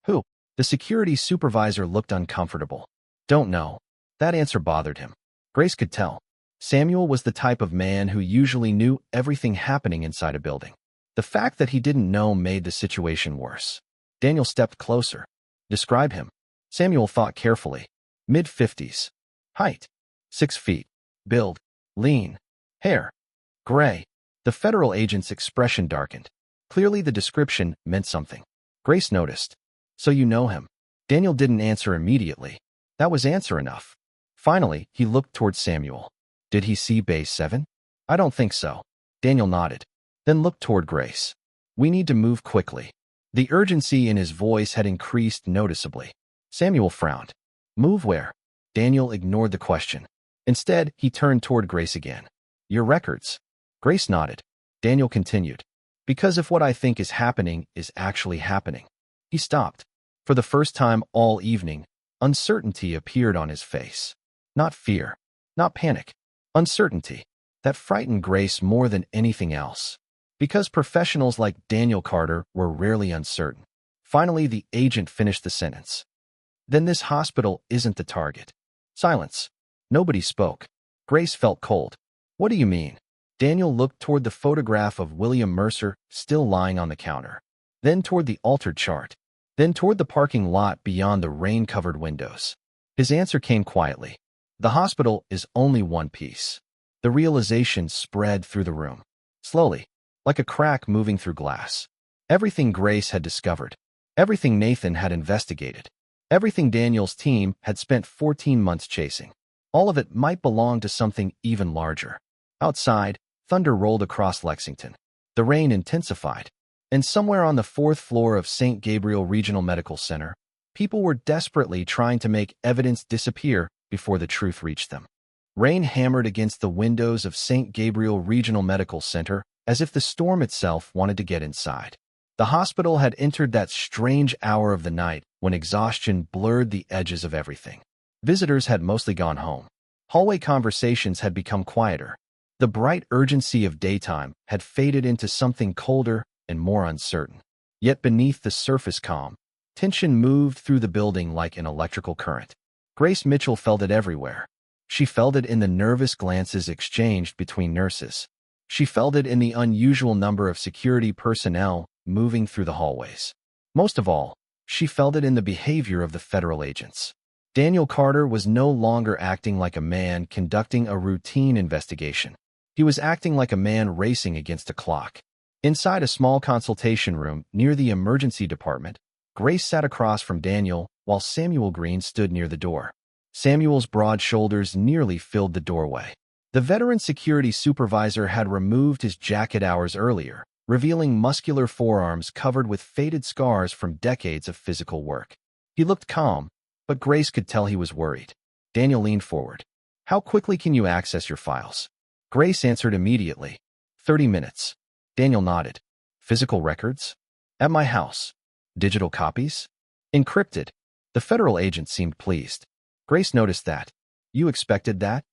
Who? The security supervisor looked uncomfortable. Don't know. That answer bothered him. Grace could tell. Samuel was the type of man who usually knew everything happening inside a building. The fact that he didn't know made the situation worse. Daniel stepped closer. Describe him. Samuel thought carefully. Mid-50s. Height. 6 feet. Build. Lean. Hair. Gray. The federal agent's expression darkened. Clearly the description meant something. Grace noticed. So you know him. Daniel didn't answer immediately. That was answer enough. Finally, he looked toward Samuel. Did he see Bay 7? I don't think so. Daniel nodded. Then looked toward Grace. We need to move quickly. The urgency in his voice had increased noticeably. Samuel frowned. Move where? Daniel ignored the question. Instead, he turned toward Grace again. Your records. Grace nodded. Daniel continued. Because if what I think is happening is actually happening. He stopped. For the first time all evening, uncertainty appeared on his face. Not fear. Not panic. Uncertainty. That frightened Grace more than anything else. Because professionals like Daniel Carter were rarely uncertain. Finally, the agent finished the sentence. Then this hospital isn't the target. Silence. Nobody spoke. Grace felt cold. What do you mean? Daniel looked toward the photograph of William Mercer still lying on the counter. Then toward the altered chart. Then toward the parking lot beyond the rain-covered windows. His answer came quietly. The hospital is only one piece. The realization spread through the room. Slowly, like a crack moving through glass. Everything Grace had discovered. Everything Nathan had investigated. Everything Daniel's team had spent 14 months chasing. All of it might belong to something even larger. Outside, thunder rolled across Lexington. The rain intensified. And somewhere on the 4th floor of St. Gabriel Regional Medical Center, people were desperately trying to make evidence disappear before the truth reached them. Rain hammered against the windows of St. Gabriel Regional Medical Center as if the storm itself wanted to get inside. The hospital had entered that strange hour of the night when exhaustion blurred the edges of everything. Visitors had mostly gone home. Hallway conversations had become quieter. The bright urgency of daytime had faded into something colder and more uncertain. Yet beneath the surface calm, tension moved through the building like an electrical current. Grace Mitchell felt it everywhere. She felt it in the nervous glances exchanged between nurses. She felt it in the unusual number of security personnel moving through the hallways. Most of all, she felt it in the behavior of the federal agents. Daniel Carter was no longer acting like a man conducting a routine investigation. He was acting like a man racing against a clock. Inside a small consultation room near the emergency department, Grace sat across from Daniel while Samuel Green stood near the door. Samuel's broad shoulders nearly filled the doorway. The veteran security supervisor had removed his jacket hours earlier, revealing muscular forearms covered with faded scars from decades of physical work. He looked calm, but Grace could tell he was worried. Daniel leaned forward. How quickly can you access your files? Grace answered immediately. 30 minutes. Daniel nodded. Physical records? At my house. Digital copies? Encrypted. The federal agent seemed pleased. Grace noticed that. You expected that?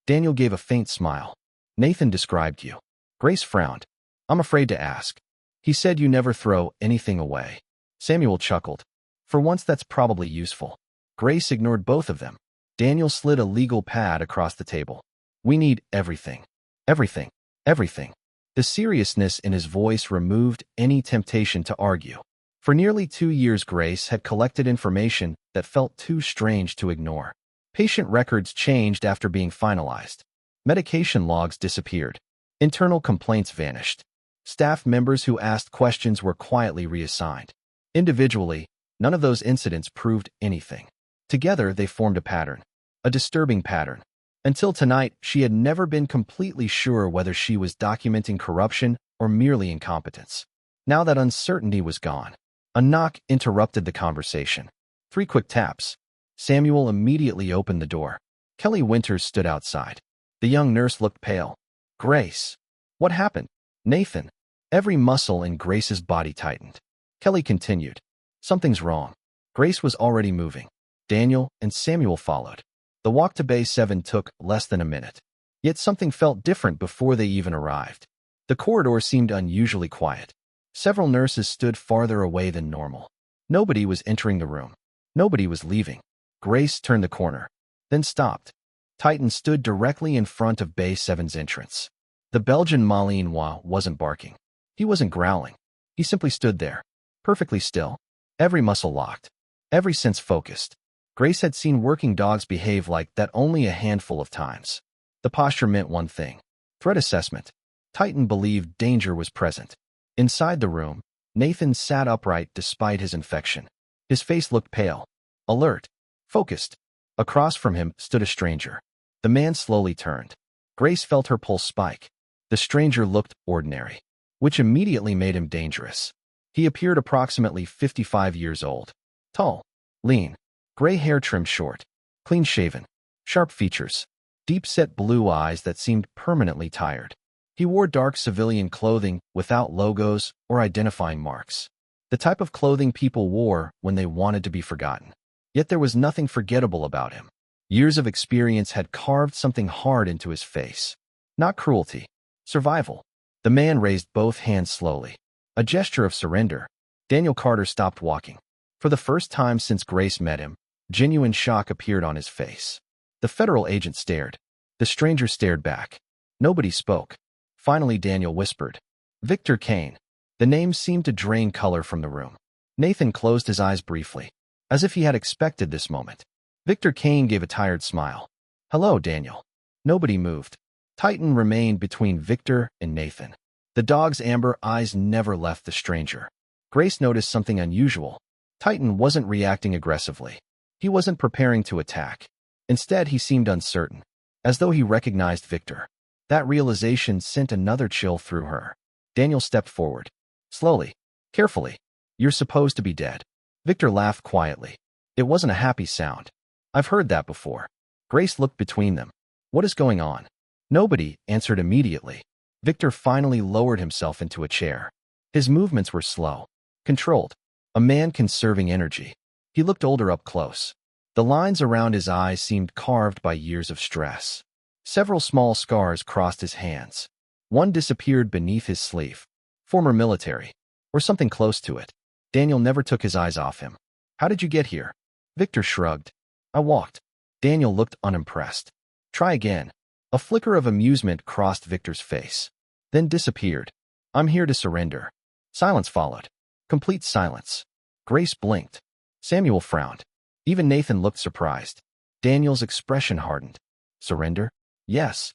Daniel gave a faint smile. Nathan described you. Grace frowned. I'm afraid to ask. He said you never throw anything away. Samuel chuckled. For once that's probably useful. Grace ignored both of them. Daniel slid a legal pad across the table. We need everything. Everything. Everything. The seriousness in his voice removed any temptation to argue. For nearly 2 years, Grace had collected information that felt too strange to ignore. Patient records changed after being finalized. Medication logs disappeared. Internal complaints vanished. Staff members who asked questions were quietly reassigned. Individually, none of those incidents proved anything. Together, they formed a pattern. A disturbing pattern. Until tonight, she had never been completely sure whether she was documenting corruption or merely incompetence. Now that uncertainty was gone, a knock interrupted the conversation. 3 quick taps. Samuel immediately opened the door. Kelly Winters stood outside. The young nurse looked pale. Grace. What happened? Nathan. Every muscle in Grace's body tightened. Kelly continued. Something's wrong. Grace was already moving. Daniel and Samuel followed. The walk to Bay 7 took less than a minute. Yet something felt different before they even arrived. The corridor seemed unusually quiet. Several nurses stood farther away than normal. Nobody was entering the room. Nobody was leaving. Grace turned the corner, then stopped. Titan stood directly in front of Bay 7's entrance. The Belgian Malinois wasn't barking. He wasn't growling. He simply stood there, perfectly still, every muscle locked, every sense focused. Grace had seen working dogs behave like that only a handful of times. The posture meant one thing: threat assessment. Titan believed danger was present. Inside the room, Nathan sat upright despite his infection. His face looked pale, alert, focused. Across from him stood a stranger. The man slowly turned. Grace felt her pulse spike. The stranger looked ordinary, which immediately made him dangerous. He appeared approximately 55 years old. Tall, lean, gray hair trimmed short, clean-shaven, sharp features, deep-set blue eyes that seemed permanently tired. He wore dark civilian clothing without logos or identifying marks. The type of clothing people wore when they wanted to be forgotten. Yet there was nothing forgettable about him. Years of experience had carved something hard into his face. Not cruelty, survival. The man raised both hands slowly. A gesture of surrender. Daniel Carter stopped walking. For the first time since Grace met him, genuine shock appeared on his face. The federal agent stared. The stranger stared back. Nobody spoke. Finally, Daniel whispered, "Victor Kane." The name seemed to drain color from the room. Nathan closed his eyes briefly, as if he had expected this moment. Victor Kane gave a tired smile. "Hello, Daniel." Nobody moved. Titan remained between Victor and Nathan. The dog's amber eyes never left the stranger. Grace noticed something unusual. Titan wasn't reacting aggressively. He wasn't preparing to attack. Instead, he seemed uncertain, as though he recognized Victor. That realization sent another chill through her. Daniel stepped forward. Slowly, carefully. "You're supposed to be dead." Victor laughed quietly. It wasn't a happy sound. "I've heard that before." Grace looked between them. "What is going on?" Nobody answered immediately. Victor finally lowered himself into a chair. His movements were slow, controlled. A man conserving energy. He looked older up close. The lines around his eyes seemed carved by years of stress. Several small scars crossed his hands. One disappeared beneath his sleeve. Former military, or something close to it. Daniel never took his eyes off him. "How did you get here?" Victor shrugged. "I walked." Daniel looked unimpressed. "Try again." A flicker of amusement crossed Victor's face, then disappeared. "I'm here to surrender." Silence followed. Complete silence. Grace blinked. Samuel frowned. Even Nathan looked surprised. Daniel's expression hardened. "Surrender?" "Yes."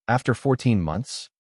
"After 14 months?"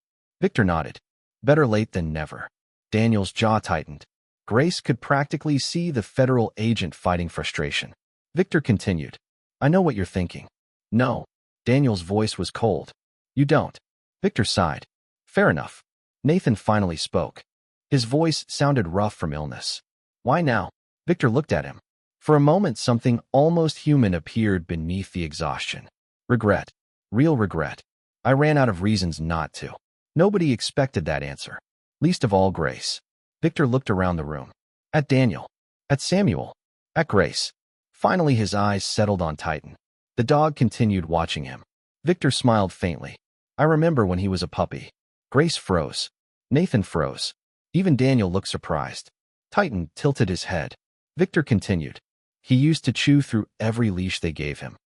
Victor nodded. Better late than never. Daniel's jaw tightened. Grace could practically see the federal agent fighting frustration. Victor continued. "I know what you're thinking." "No." Daniel's voice was cold. "You don't." Victor sighed. "Fair enough." Nathan finally spoke. His voice sounded rough from illness. "Why now?" Victor looked at him. For a moment, something almost human appeared beneath the exhaustion. "Regret. Real regret. I ran out of reasons not to." Nobody expected that answer. Least of all Grace. Victor looked around the room. At Daniel. At Samuel. At Grace. Finally, his eyes settled on Titan. The dog continued watching him. Victor smiled faintly. "I remember when he was a puppy." Grace froze. Nathan froze. Even Daniel looked surprised. Titan tilted his head. Victor continued. "He used to chew through every leash they gave him."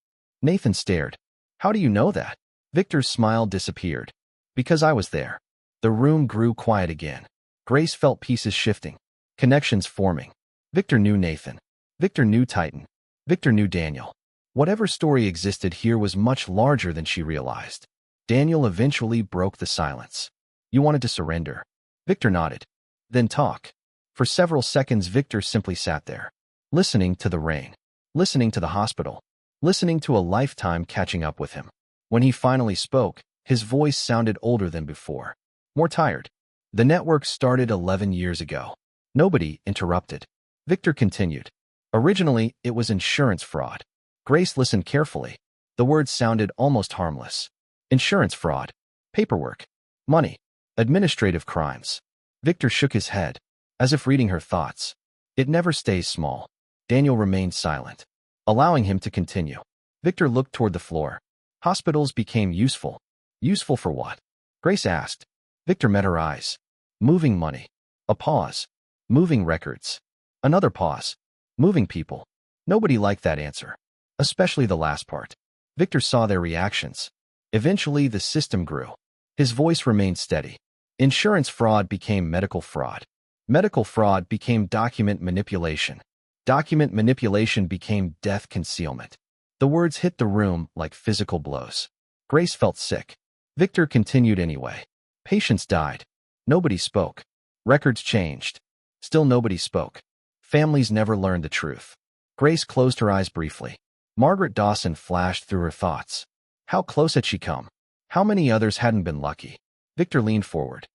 Nathan stared. "How do you know that?" Victor's smile disappeared. "Because I was there." The room grew quiet again. Grace felt pieces shifting, connections forming. Victor knew Nathan. Victor knew Titan. Victor knew Daniel. Whatever story existed here was much larger than she realized. Daniel eventually broke the silence. You wanted to surrender. Victor nodded. Then talk. For several seconds, Victor simply sat there, listening to the rain, listening to the hospital, listening to a lifetime catching up with him. When he finally spoke, his voice sounded older than before, more tired. The network started 11 years ago. Nobody interrupted. Victor continued. Originally, it was insurance fraud. Grace listened carefully. The words sounded almost harmless. Insurance fraud. Paperwork. Money. Administrative crimes. Victor shook his head, as if reading her thoughts. It never stays small. Daniel remained silent, allowing him to continue. Victor looked toward the floor. Hospitals became useful. Useful for what? Grace asked. Victor met her eyes. Moving money. A pause. Moving records. Another pause. Moving people. Nobody liked that answer, especially the last part. Victor saw their reactions. Eventually, the system grew. His voice remained steady. Insurance fraud became medical fraud. Medical fraud became document manipulation. Document manipulation became death concealment. The words hit the room like physical blows. Grace felt sick. Victor continued anyway. Patients died. Nobody spoke. Records changed. Still nobody spoke. Families never learned the truth. Grace closed her eyes briefly. Margaret Dawson flashed through her thoughts. How close had she come? How many others hadn't been lucky? Victor leaned forward.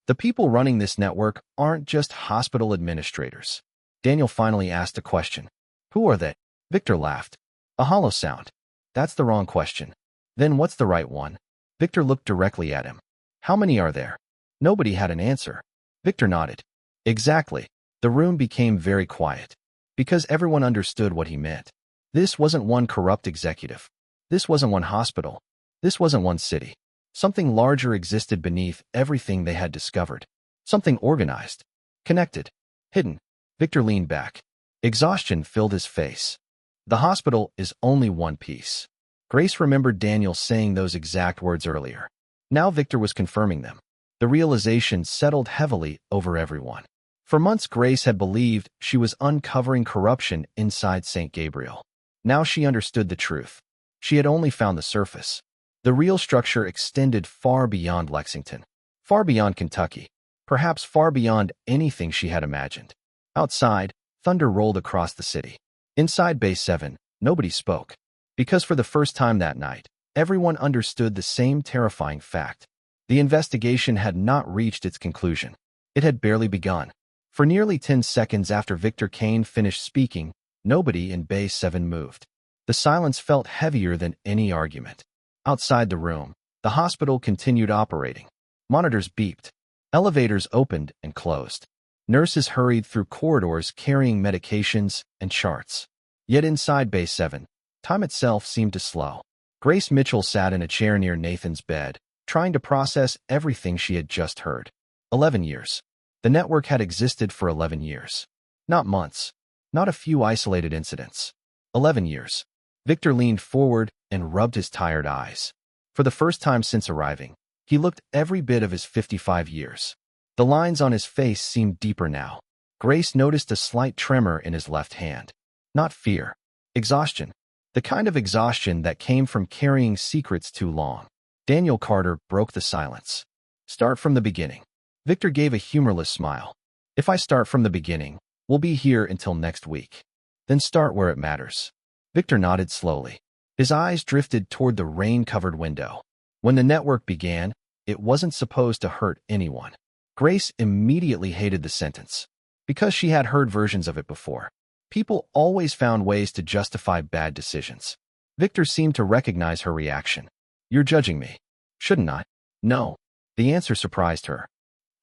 The people running this network aren't just hospital administrators. Daniel finally asked a question. Who are they? Victor laughed. A hollow sound. That's the wrong question. Then what's the right one? Victor looked directly at him. How many are there? Nobody had an answer. Victor nodded. Exactly. The room became very quiet, because everyone understood what he meant. This wasn't one corrupt executive. This wasn't one hospital. This wasn't one city. Something larger existed beneath everything they had discovered. Something organized, connected, hidden. Victor leaned back. Exhaustion filled his face. The hospital is only one piece. Grace remembered Daniel saying those exact words earlier. Now Victor was confirming them. The realization settled heavily over everyone. For months, Grace had believed she was uncovering corruption inside St. Gabriel. Now she understood the truth. She had only found the surface. The real structure extended far beyond Lexington, far beyond Kentucky, perhaps far beyond anything she had imagined. Outside, thunder rolled across the city. Inside Base 7, nobody spoke, because for the first time that night, everyone understood the same terrifying fact. The investigation had not reached its conclusion. It had barely begun. For nearly 10 seconds after Victor Kane finished speaking, nobody in Base 7 moved. The silence felt heavier than any argument. Outside the room, the hospital continued operating. Monitors beeped. Elevators opened and closed. Nurses hurried through corridors carrying medications and charts. Yet inside Base 7, time itself seemed to slow. Grace Mitchell sat in a chair near Nathan's bed, trying to process everything she had just heard. 11 years. The network had existed for 11 years. Not months. Not a few isolated incidents. 11 years. Victor leaned forward and rubbed his tired eyes. For the first time since arriving, he looked every bit of his 55 years. The lines on his face seemed deeper now. Grace noticed a slight tremor in his left hand. Not fear. Exhaustion. The kind of exhaustion that came from carrying secrets too long. Daniel Carter broke the silence. Start from the beginning. Victor gave a humorless smile. If I start from the beginning, we'll be here until next week. Then start where it matters. Victor nodded slowly. His eyes drifted toward the rain-covered window. When the network began, it wasn't supposed to hurt anyone. Grace immediately hated the sentence, because she had heard versions of it before. People always found ways to justify bad decisions. Victor seemed to recognize her reaction. You're judging me. Shouldn't I? No. The answer surprised her.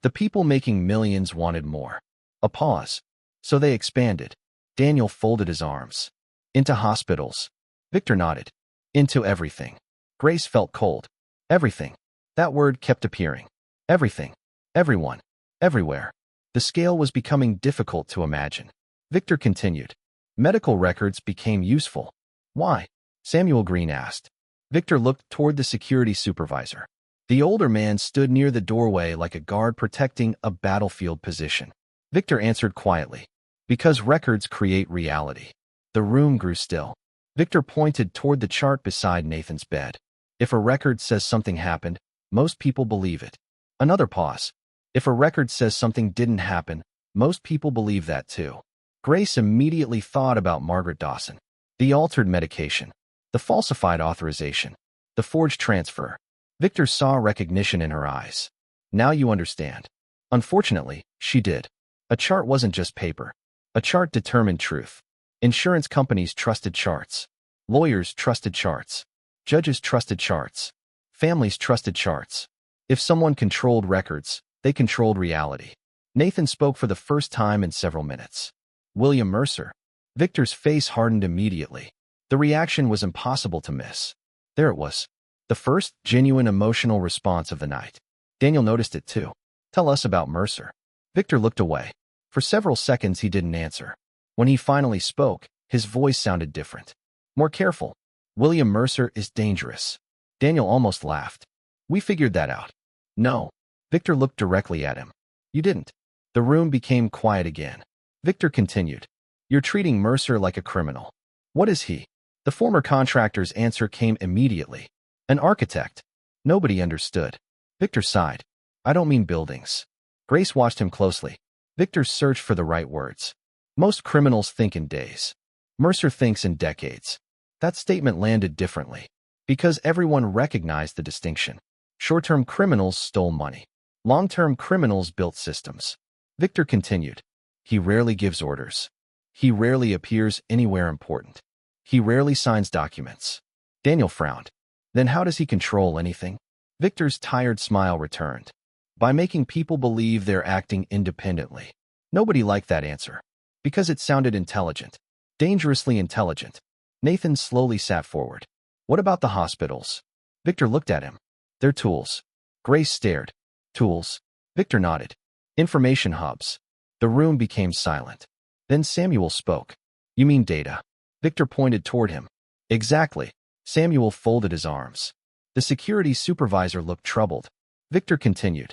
The people making millions wanted more. A pause. So they expanded. Daniel folded his arms. Into hospitals. Victor nodded. Into everything. Grace felt cold. Everything. That word kept appearing. Everything. Everyone. Everywhere. The scale was becoming difficult to imagine. Victor continued. Medical records became useful. Why? Samuel Green asked. Victor looked toward the security supervisor. The older man stood near the doorway like a guard protecting a battlefield position. Victor answered quietly. Because records create reality. The room grew still. Victor pointed toward the chart beside Nathan's bed. If a record says something happened, most people believe it. Another pause. If a record says something didn't happen, most people believe that too. Grace immediately thought about Margaret Dawson. The altered medication. The falsified authorization. The forged transfer. Victor saw recognition in her eyes. Now you understand. Unfortunately, she did. A chart wasn't just paper. A chart determined truth. Insurance companies trusted charts. Lawyers trusted charts. Judges trusted charts. Families trusted charts. If someone controlled records, they controlled reality. Nathan spoke for the first time in several minutes. William Mercer. Victor's face hardened immediately. The reaction was impossible to miss. There it was. The first genuine emotional response of the night. Daniel noticed it too. Tell us about Mercer. Victor looked away. For several seconds he didn't answer. When he finally spoke, his voice sounded different. More careful. William Mercer is dangerous. Daniel almost laughed. We figured that out. No. Victor looked directly at him. You didn't. The room became quiet again. Victor continued. You're treating Mercer like a criminal. What is he? The former contractor's answer came immediately. An architect. Nobody understood. Victor sighed. I don't mean buildings. Grace watched him closely. Victor searched for the right words. Most criminals think in days. Mercer thinks in decades. That statement landed differently. Because everyone recognized the distinction. Short-term criminals stole money. Long-term criminals built systems. Victor continued. He rarely gives orders. He rarely appears anywhere important. He rarely signs documents. Daniel frowned. Then how does he control anything? Victor's tired smile returned. By making people believe they're acting independently. Nobody liked that answer. Because it sounded intelligent. Dangerously intelligent. Nathan slowly sat forward. What about the hospitals? Victor looked at him. They're tools. Grace stared. Tools. Victor nodded. Information hubs. The room became silent. Then Samuel spoke. You mean data? Victor pointed toward him. Exactly. Samuel folded his arms. The security supervisor looked troubled. Victor continued.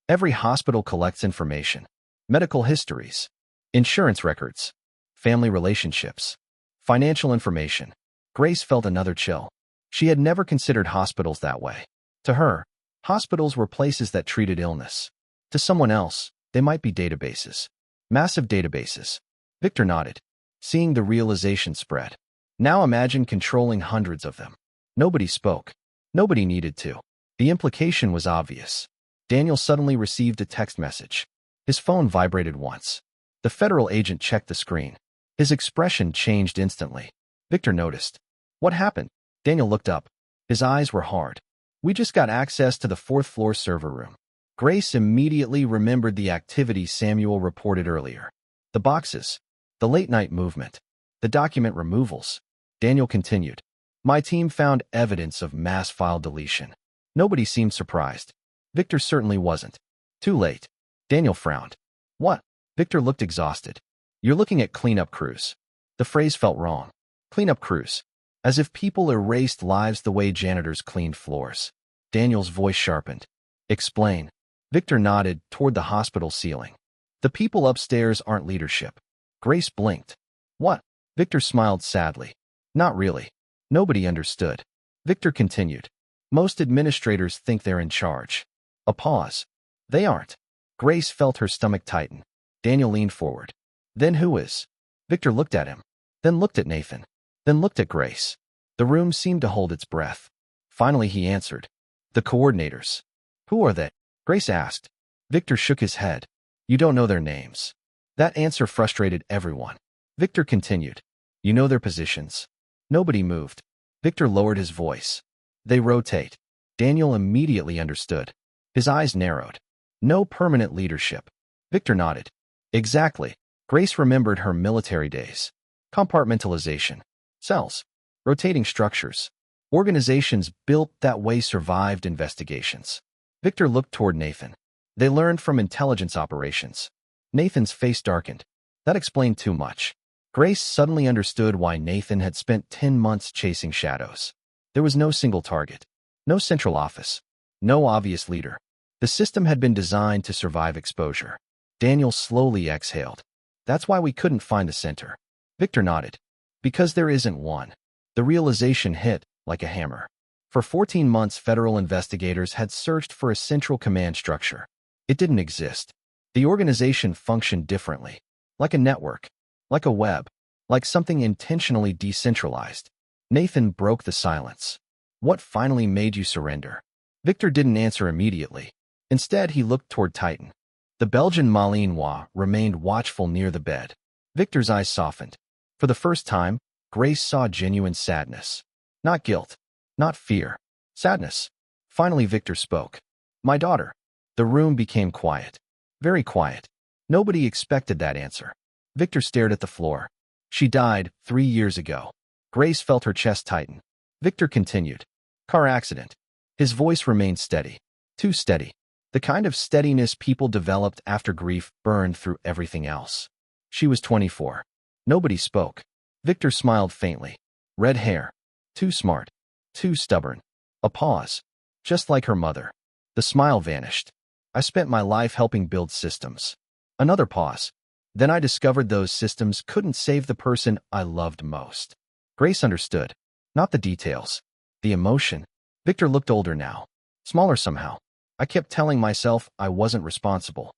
Every hospital collects information. Medical histories. Insurance records. Family relationships. Financial information. Grace felt another chill. She had never considered hospitals that way. To her, hospitals were places that treated illness. To someone else, they might be databases. Massive databases. Victor nodded, seeing the realization spread. Now imagine controlling hundreds of them. Nobody spoke. Nobody needed to. The implication was obvious. Daniel suddenly received a text message. His phone vibrated once. The federal agent checked the screen. His expression changed instantly. Victor noticed. What happened? Daniel looked up. His eyes were hard. We just got access to the fourth-floor server room. Grace immediately remembered the activity Samuel reported earlier. The boxes. The late-night movement. The document removals. Daniel continued. My team found evidence of mass file deletion. Nobody seemed surprised. Victor certainly wasn't. Too late. Daniel frowned. What? Victor looked exhausted. You're looking at cleanup crews. The phrase felt wrong. Cleanup crews. As if people erased lives the way janitors cleaned floors. Daniel's voice sharpened. Explain. Victor nodded toward the hospital ceiling. The people upstairs aren't leadership. Grace blinked. What? Victor smiled sadly. Not really. Nobody understood. Victor continued. Most administrators think they're in charge. A pause. They aren't. Grace felt her stomach tighten. Daniel leaned forward. Then who is? Victor looked at him. Then looked at Nathan. Then looked at Grace. The room seemed to hold its breath. Finally he answered. The coordinators. Who are they? Grace asked. Victor shook his head. You don't know their names. That answer frustrated everyone. Victor continued. You know their positions. Nobody moved. Victor lowered his voice. They rotate. Daniel immediately understood. His eyes narrowed. No permanent leadership. Victor nodded. Exactly. Grace remembered her military days. Compartmentalization. Cells. Rotating structures. Organizations built that way survived investigations. Victor looked toward Nathan. They learned from intelligence operations. Nathan's face darkened. That explained too much. Grace suddenly understood why Nathan had spent 10 months chasing shadows. There was no single target. No central office. No obvious leader. The system had been designed to survive exposure. Daniel slowly exhaled. That's why we couldn't find the center. Victor nodded. Because there isn't one. The realization hit like a hammer. For 14 months, federal investigators had searched for a central command structure. It didn't exist. The organization functioned differently, like a network, like a web, like something intentionally decentralized. Nathan broke the silence. What finally made you surrender? Victor didn't answer immediately. Instead, he looked toward Titan. The Belgian Malinois remained watchful near the bed. Victor's eyes softened. For the first time, Grace saw genuine sadness. Not guilt, not fear. Sadness. Finally, Victor spoke. My daughter. The room became quiet. Very quiet. Nobody expected that answer. Victor stared at the floor. She died 3 years ago. Grace felt her chest tighten. Victor continued. Car accident. His voice remained steady. Too steady. The kind of steadiness people developed after grief burned through everything else. She was 24. Nobody spoke. Victor smiled faintly. Red hair. Too smart. Too stubborn. A pause. Just like her mother. The smile vanished. I spent my life helping build systems. Another pause. Then I discovered those systems couldn't save the person I loved most. Grace understood. Not the details. The emotion. Victor looked older now. Smaller somehow. I kept telling myself I wasn't responsible.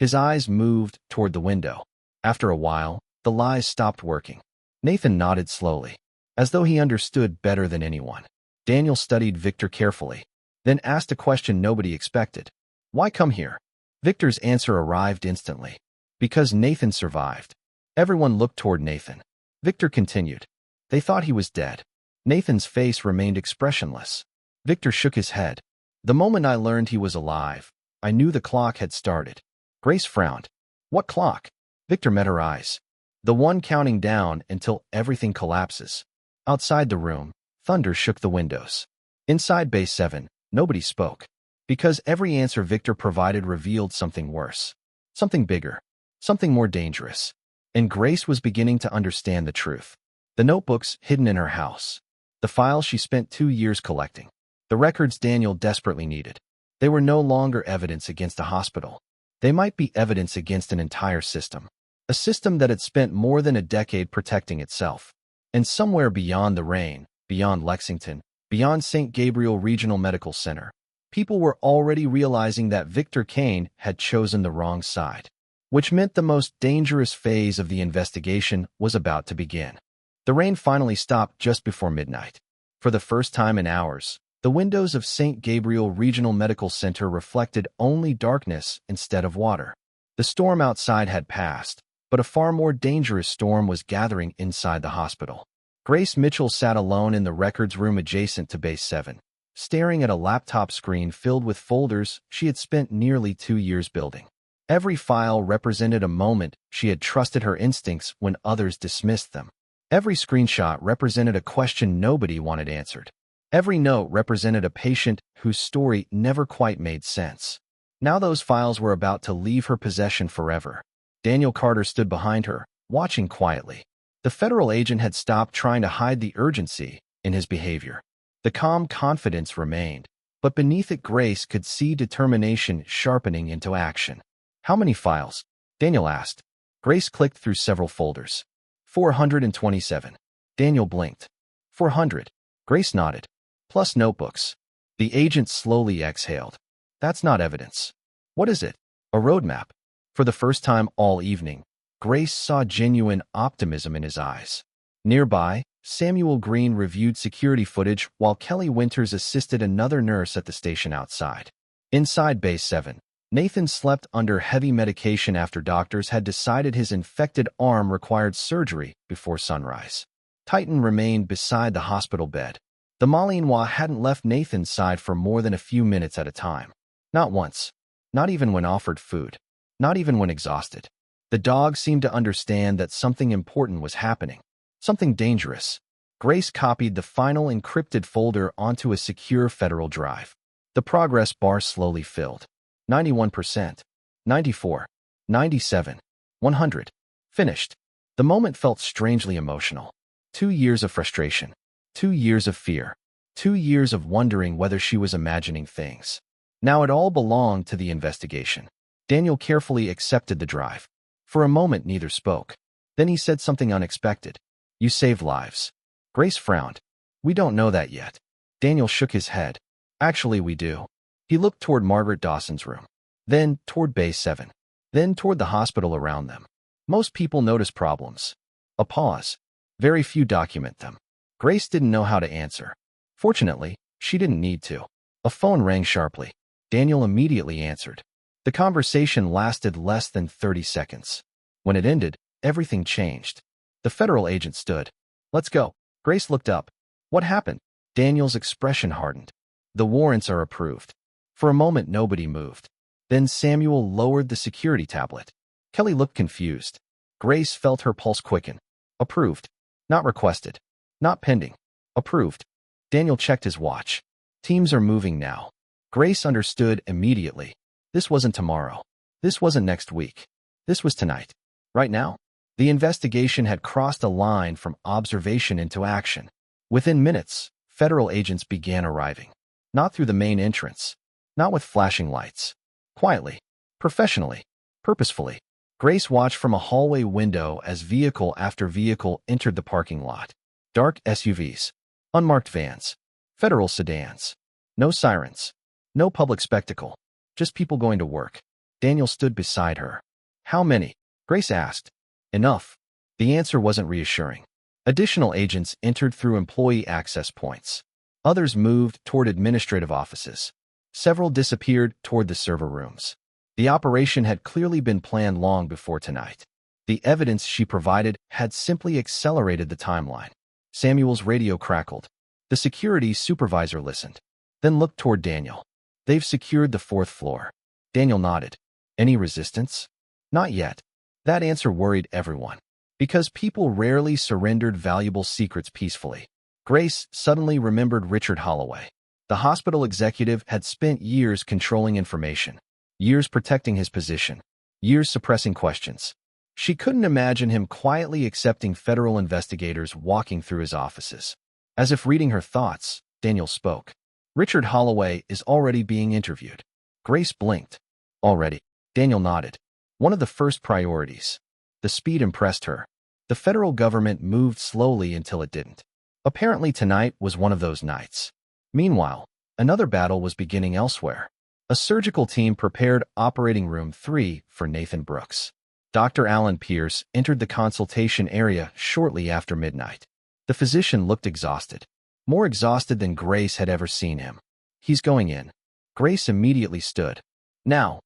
His eyes moved toward the window. After a while, the lies stopped working. Nathan nodded slowly, as though he understood better than anyone. Daniel studied Victor carefully, then asked a question nobody expected. Why come here? Victor's answer arrived instantly. Because Nathan survived. Everyone looked toward Nathan. Victor continued. They thought he was dead. Nathan's face remained expressionless. Victor shook his head. The moment I learned he was alive, I knew the clock had started. Grace frowned. What clock? Victor met her eyes. The one counting down until everything collapses. Outside the room, thunder shook the windows. Inside Base 7, nobody spoke. Because every answer Victor provided revealed something worse. Something bigger. Something more dangerous. And Grace was beginning to understand the truth. The notebooks hidden in her house. The files she spent 2 years collecting. The records Daniel desperately needed. They were no longer evidence against a hospital. They might be evidence against an entire system. A system that had spent more than a decade protecting itself. And somewhere beyond the rain, beyond Lexington, beyond St. Gabriel Regional Medical Center, people were already realizing that Victor Kane had chosen the wrong side. Which meant the most dangerous phase of the investigation was about to begin. The rain finally stopped just before midnight. For the first time in hours, the windows of St. Gabriel Regional Medical Center reflected only darkness instead of water. The storm outside had passed, but a far more dangerous storm was gathering inside the hospital. Grace Mitchell sat alone in the records room adjacent to Base 7, staring at a laptop screen filled with folders she had spent nearly 2 years building. Every file represented a moment she had trusted her instincts when others dismissed them. Every screenshot represented a question nobody wanted answered. Every note represented a patient whose story never quite made sense. Now those files were about to leave her possession forever. Daniel Carter stood behind her, watching quietly. The federal agent had stopped trying to hide the urgency in his behavior. The calm confidence remained, but beneath it Grace could see determination sharpening into action. How many files? Daniel asked. Grace clicked through several folders. 427. Daniel blinked. 400. Grace nodded. Plus notebooks. The agent slowly exhaled. That's not evidence. What is it? A roadmap. For the first time all evening, Grace saw genuine optimism in his eyes. Nearby, Samuel Green reviewed security footage while Kelly Winters assisted another nurse at the station outside. Inside Base 7, Nathan slept under heavy medication after doctors had decided his infected arm required surgery before sunrise. Titan remained beside the hospital bed. The Malinois hadn't left Nathan's side for more than a few minutes at a time. Not once. Not even when offered food. Not even when exhausted. The dog seemed to understand that something important was happening. Something dangerous. Grace copied the final encrypted folder onto a secure federal drive. The progress bar slowly filled. 91%. 94. 97. 100. Finished. The moment felt strangely emotional. 2 years of frustration. 2 years of fear. 2 years of wondering whether she was imagining things. Now it all belonged to the investigation. Daniel carefully accepted the drive. For a moment neither spoke. Then he said something unexpected. You saved lives. Grace frowned. We don't know that yet. Daniel shook his head. Actually, we do. He looked toward Margaret Dawson's room, then toward Bay 7, then toward the hospital around them. Most people notice problems. A pause. Very few document them. Grace didn't know how to answer. Fortunately, she didn't need to. A phone rang sharply. Daniel immediately answered. The conversation lasted less than 30 seconds. When it ended, everything changed. The federal agent stood. Let's go. Grace looked up. What happened? Daniel's expression hardened. The warrants are approved. For a moment, nobody moved. Then Samuel lowered the security tablet. Kelly looked confused. Grace felt her pulse quicken. Approved. Not requested. Not pending. Approved. Daniel checked his watch. Teams are moving now. Grace understood immediately. This wasn't tomorrow. This wasn't next week. This was tonight. Right now. The investigation had crossed a line from observation into action. Within minutes, federal agents began arriving. Not through the main entrance. Not with flashing lights. Quietly. Professionally. Purposefully. Grace watched from a hallway window as vehicle after vehicle entered the parking lot. Dark SUVs. Unmarked vans. Federal sedans. No sirens. No public spectacle. Just people going to work. Daniel stood beside her. How many? Grace asked. Enough. The answer wasn't reassuring. Additional agents entered through employee access points. Others moved toward administrative offices. Several disappeared toward the server rooms. The operation had clearly been planned long before tonight. The evidence she provided had simply accelerated the timeline. Samuel's radio crackled. The security supervisor listened, then looked toward Daniel. They've secured the 4th floor. Daniel nodded. Any resistance? Not yet. That answer worried everyone, because people rarely surrendered valuable secrets peacefully. Grace suddenly remembered Richard Holloway. The hospital executive had spent years controlling information, years protecting his position, years suppressing questions. She couldn't imagine him quietly accepting federal investigators walking through his offices. As if reading her thoughts, Daniel spoke. Richard Holloway is already being interviewed. Grace blinked. Already. Daniel nodded. One of the first priorities. The speed impressed her. The federal government moved slowly until it didn't. Apparently tonight was one of those nights. Meanwhile, another battle was beginning elsewhere. A surgical team prepared Operating Room 3 for Nathan Brooks. Dr. Alan Pierce entered the consultation area shortly after midnight. The physician looked exhausted. More exhausted than Grace had ever seen him. He's going in. Grace immediately stood. Now.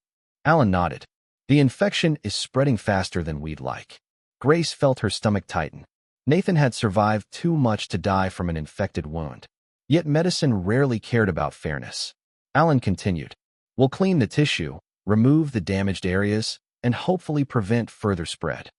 Alan nodded. The infection is spreading faster than we'd like. Grace felt her stomach tighten. Nathan had survived too much to die from an infected wound. Yet medicine rarely cared about fairness. Alan continued. We'll clean the tissue, remove the damaged areas, and hopefully prevent further spread.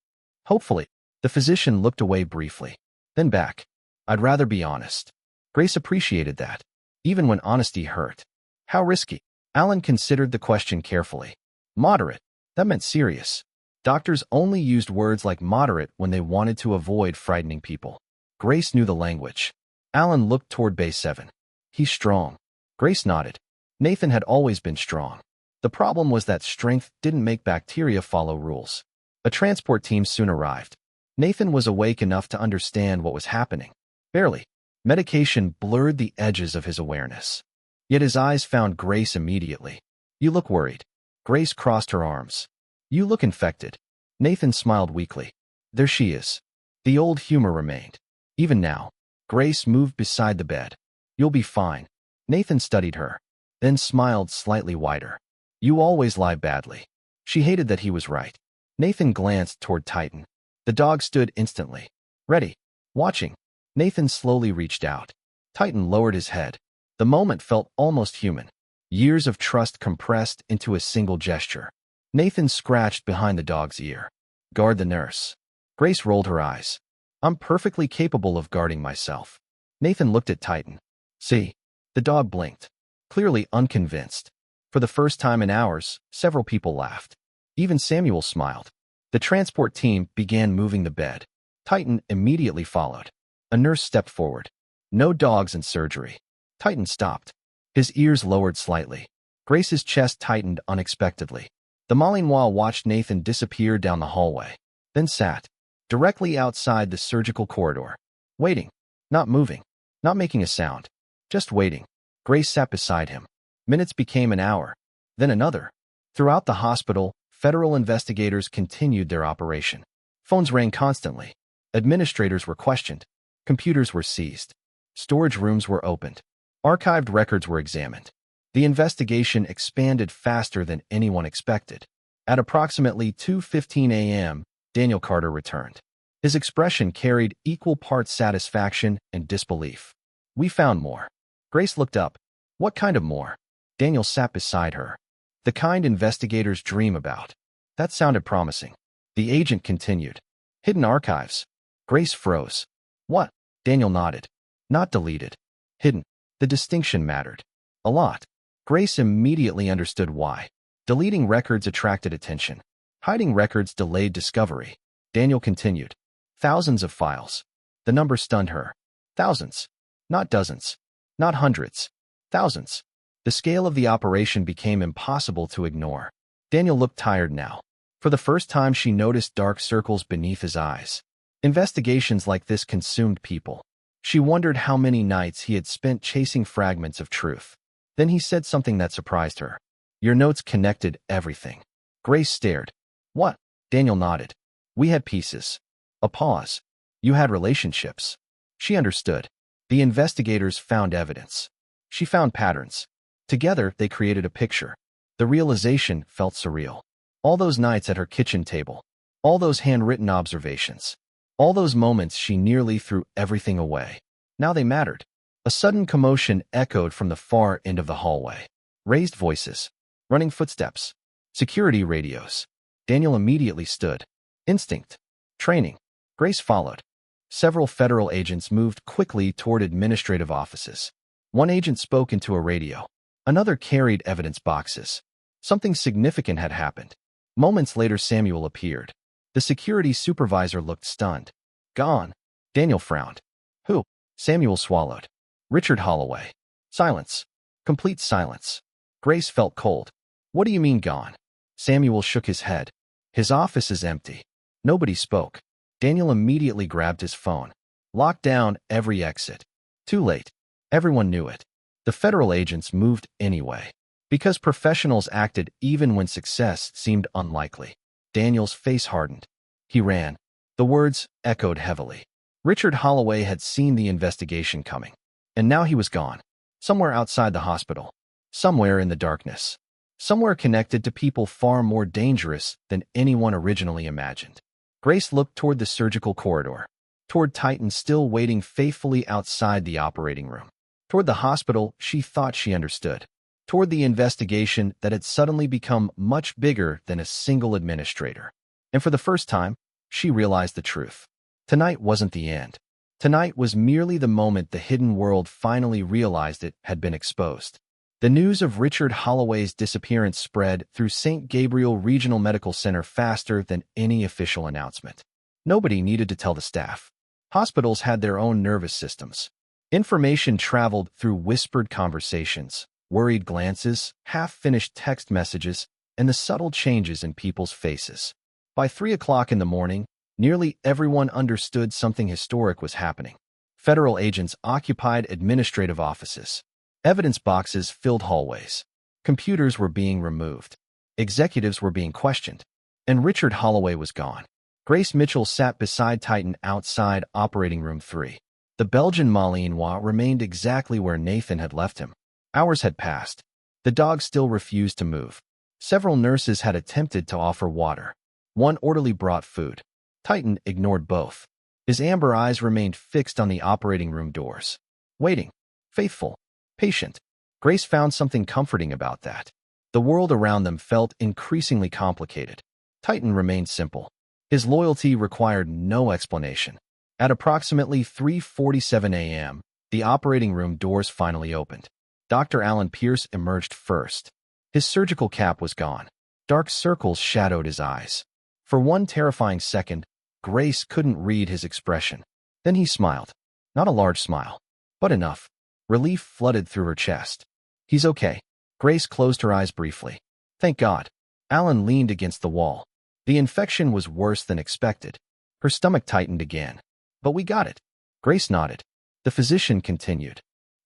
Hopefully. The physician looked away briefly, then back. I'd rather be honest. Grace appreciated that, even when honesty hurt. How risky? Alan considered the question carefully. Moderate. That meant serious. Doctors only used words like moderate when they wanted to avoid frightening people. Grace knew the language. Alan looked toward Bay 7. He's strong. Grace nodded. Nathan had always been strong. The problem was that strength didn't make bacteria follow rules. A transport team soon arrived. Nathan was awake enough to understand what was happening. Barely. Medication blurred the edges of his awareness. Yet his eyes found Grace immediately. You look worried. Grace crossed her arms. You look infected. Nathan smiled weakly. There she is. The old humor remained. Even now. Grace moved beside the bed. You'll be fine. Nathan studied her, then smiled slightly wider. You always lie badly. She hated that he was right. Nathan glanced toward Titan. The dog stood instantly. Ready. Watching. Nathan slowly reached out. Titan lowered his head. The moment felt almost human. Years of trust compressed into a single gesture. Nathan scratched behind the dog's ear. Guard the nurse. Grace rolled her eyes. I'm perfectly capable of guarding myself. Nathan looked at Titan. See? The dog blinked, clearly unconvinced. For the first time in hours, several people laughed. Even Samuel smiled. The transport team began moving the bed. Titan immediately followed. A nurse stepped forward. No dogs in surgery. Titan stopped. His ears lowered slightly. Grace's chest tightened unexpectedly. The Malinois watched Nathan disappear down the hallway, then sat directly outside the surgical corridor, waiting, not moving, not making a sound. Just waiting. Grace sat beside him. Minutes became an hour, then another. Throughout the hospital, federal investigators continued their operation. Phones rang constantly. Administrators were questioned. Computers were seized. Storage rooms were opened. Archived records were examined. The investigation expanded faster than anyone expected. At approximately 2:15 a.m., Daniel Carter returned. His expression carried equal parts satisfaction and disbelief. "We found more." Grace looked up. "What kind of more?" Daniel sat beside her. "The kind investigators dream about." That sounded promising. The agent continued. "Hidden archives." Grace froze. "What?" Daniel nodded. "Not deleted. Hidden." The distinction mattered. A lot. Grace immediately understood why. Deleting records attracted attention. Hiding records delayed discovery. Daniel continued. "Thousands of files." The number stunned her. Thousands. Not dozens. Not hundreds. Thousands. The scale of the operation became impossible to ignore. Daniel looked tired now. For the first time, she noticed dark circles beneath his eyes. Investigations like this consumed people. She wondered how many nights he had spent chasing fragments of truth. Then he said something that surprised her. "Your notes connected everything." Grace stared. "What?" Daniel nodded. "We had pieces." A pause. "You had relationships." She understood. The investigators found evidence. She found patterns. Together, they created a picture. The realization felt surreal. All those nights at her kitchen table. All those handwritten observations. All those moments she nearly threw everything away. Now they mattered. A sudden commotion echoed from the far end of the hallway. Raised voices. Running footsteps. Security radios. Daniel immediately stood. Instinct. Training. Grace followed. Several federal agents moved quickly toward administrative offices. One agent spoke into a radio. Another carried evidence boxes. Something significant had happened. Moments later, Samuel appeared. The security supervisor looked stunned. "Gone." Daniel frowned. "Who?" Samuel swallowed. "Richard Holloway." Silence. Complete silence. Grace felt cold. "What do you mean gone?" Samuel shook his head. "His office is empty." Nobody spoke. Daniel immediately grabbed his phone. Locked down every exit. Too late. Everyone knew it. The federal agents moved anyway. Because professionals acted even when success seemed unlikely. Daniel's face hardened. He ran. The words echoed heavily. Richard Holloway had seen the investigation coming. And now he was gone. Somewhere outside the hospital. Somewhere in the darkness. Somewhere connected to people far more dangerous than anyone originally imagined. Grace looked toward the surgical corridor. Toward Titan still waiting faithfully outside the operating room. Toward the hospital she thought she understood. Toward the investigation that had suddenly become much bigger than a single administrator. And for the first time, she realized the truth. Tonight wasn't the end. Tonight was merely the moment the hidden world finally realized it had been exposed. The news of Richard Holloway's disappearance spread through St. Gabriel Regional Medical Center faster than any official announcement. Nobody needed to tell the staff. Hospitals had their own nervous systems. Information traveled through whispered conversations, worried glances, half-finished text messages, and the subtle changes in people's faces. By 3 o'clock in the morning, nearly everyone understood something historic was happening. Federal agents occupied administrative offices. Evidence boxes filled hallways. Computers were being removed. Executives were being questioned. And Richard Holloway was gone. Grace Mitchell sat beside Titan outside Operating Room 3. The Belgian Malinois remained exactly where Nathan had left him. Hours had passed. The dog still refused to move. Several nurses had attempted to offer water. One orderly brought food. Titan ignored both. His amber eyes remained fixed on the operating room doors. Waiting. Faithful. Patient. Grace found something comforting about that. The world around them felt increasingly complicated. Titan remained simple. His loyalty required no explanation. At approximately 3:47 a.m., the operating room doors finally opened. Dr. Alan Pierce emerged first. His surgical cap was gone. Dark circles shadowed his eyes. For one terrifying second, Grace couldn't read his expression. Then he smiled. Not a large smile, but enough. Relief flooded through her chest. "He's okay." Grace closed her eyes briefly. "Thank God." Alan leaned against the wall. The infection was worse than expected. Her stomach tightened again. "But we got it." Grace nodded. The physician continued.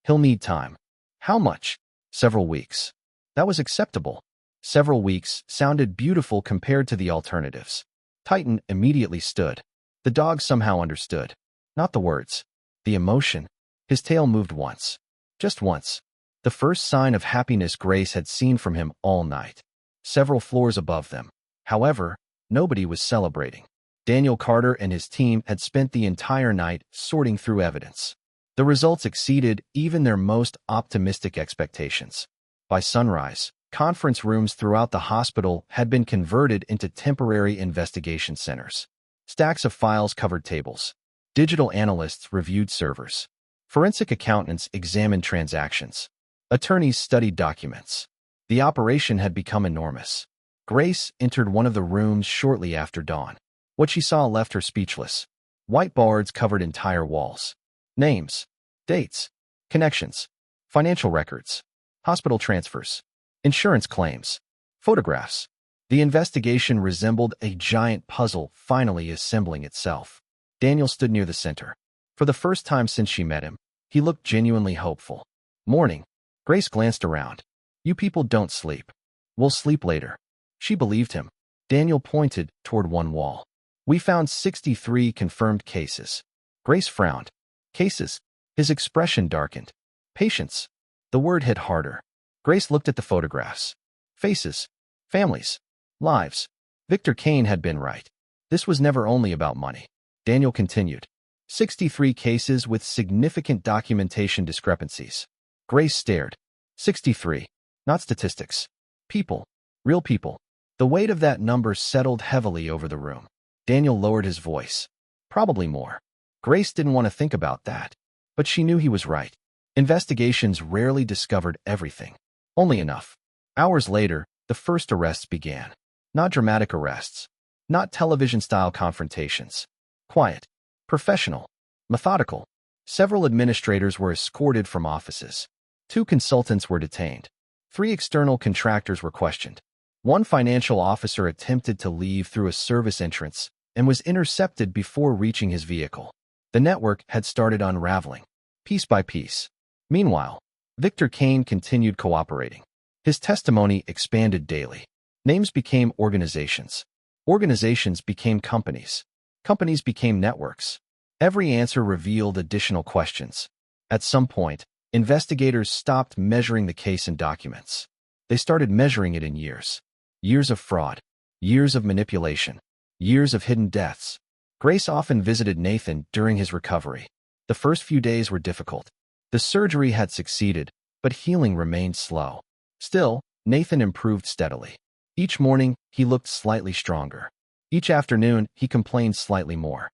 He'll need time. How much? Several weeks. That was acceptable. Several weeks sounded beautiful compared to the alternatives. Titan immediately stood. The dog somehow understood. Not the words. The emotion. His tail moved once. Just once. The first sign of happiness Grace had seen from him all night. Several floors above them. However, nobody was celebrating. Daniel Carter and his team had spent the entire night sorting through evidence. The results exceeded even their most optimistic expectations. By sunrise, conference rooms throughout the hospital had been converted into temporary investigation centers. Stacks of files covered tables. Digital analysts reviewed servers. Forensic accountants examined transactions. Attorneys studied documents. The operation had become enormous. Grace entered one of the rooms shortly after dawn. What she saw left her speechless. Whiteboards covered entire walls. Names, dates, connections, financial records, hospital transfers, insurance claims, photographs. The investigation resembled a giant puzzle finally assembling itself. Daniel stood near the center. For the first time since she met him, he looked genuinely hopeful. Morning. Grace glanced around. You people don't sleep. We'll sleep later. She believed him. Daniel pointed toward one wall. We found 63 confirmed cases. Grace frowned. Cases. His expression darkened. Patients. The word hit harder. Grace looked at the photographs. Faces. Families. Lives. Victor Kane had been right. This was never only about money. Daniel continued. 63 cases with significant documentation discrepancies. Grace stared. 63. Not statistics. People. Real people. The weight of that number settled heavily over the room. Daniel lowered his voice. Probably more. Grace didn't want to think about that. But she knew he was right. Investigations rarely discovered everything. Only enough. Hours later, the first arrests began. Not dramatic arrests. Not television-style confrontations. Quiet. Professional. Methodical. Several administrators were escorted from offices. 2 consultants were detained. 3 external contractors were questioned. 1 financial officer attempted to leave through a service entrance and was intercepted before reaching his vehicle. The network had started unraveling, piece by piece. Meanwhile, Victor Kane continued cooperating. His testimony expanded daily. Names became organizations. Organizations became companies. Companies became networks. Every answer revealed additional questions. At some point, investigators stopped measuring the case in documents. They started measuring it in years. Years of fraud. Years of manipulation. Years of hidden deaths. Grace often visited Nathan during his recovery. The first few days were difficult. The surgery had succeeded, but healing remained slow. Still, Nathan improved steadily. Each morning, he looked slightly stronger. Each afternoon, he complained slightly more.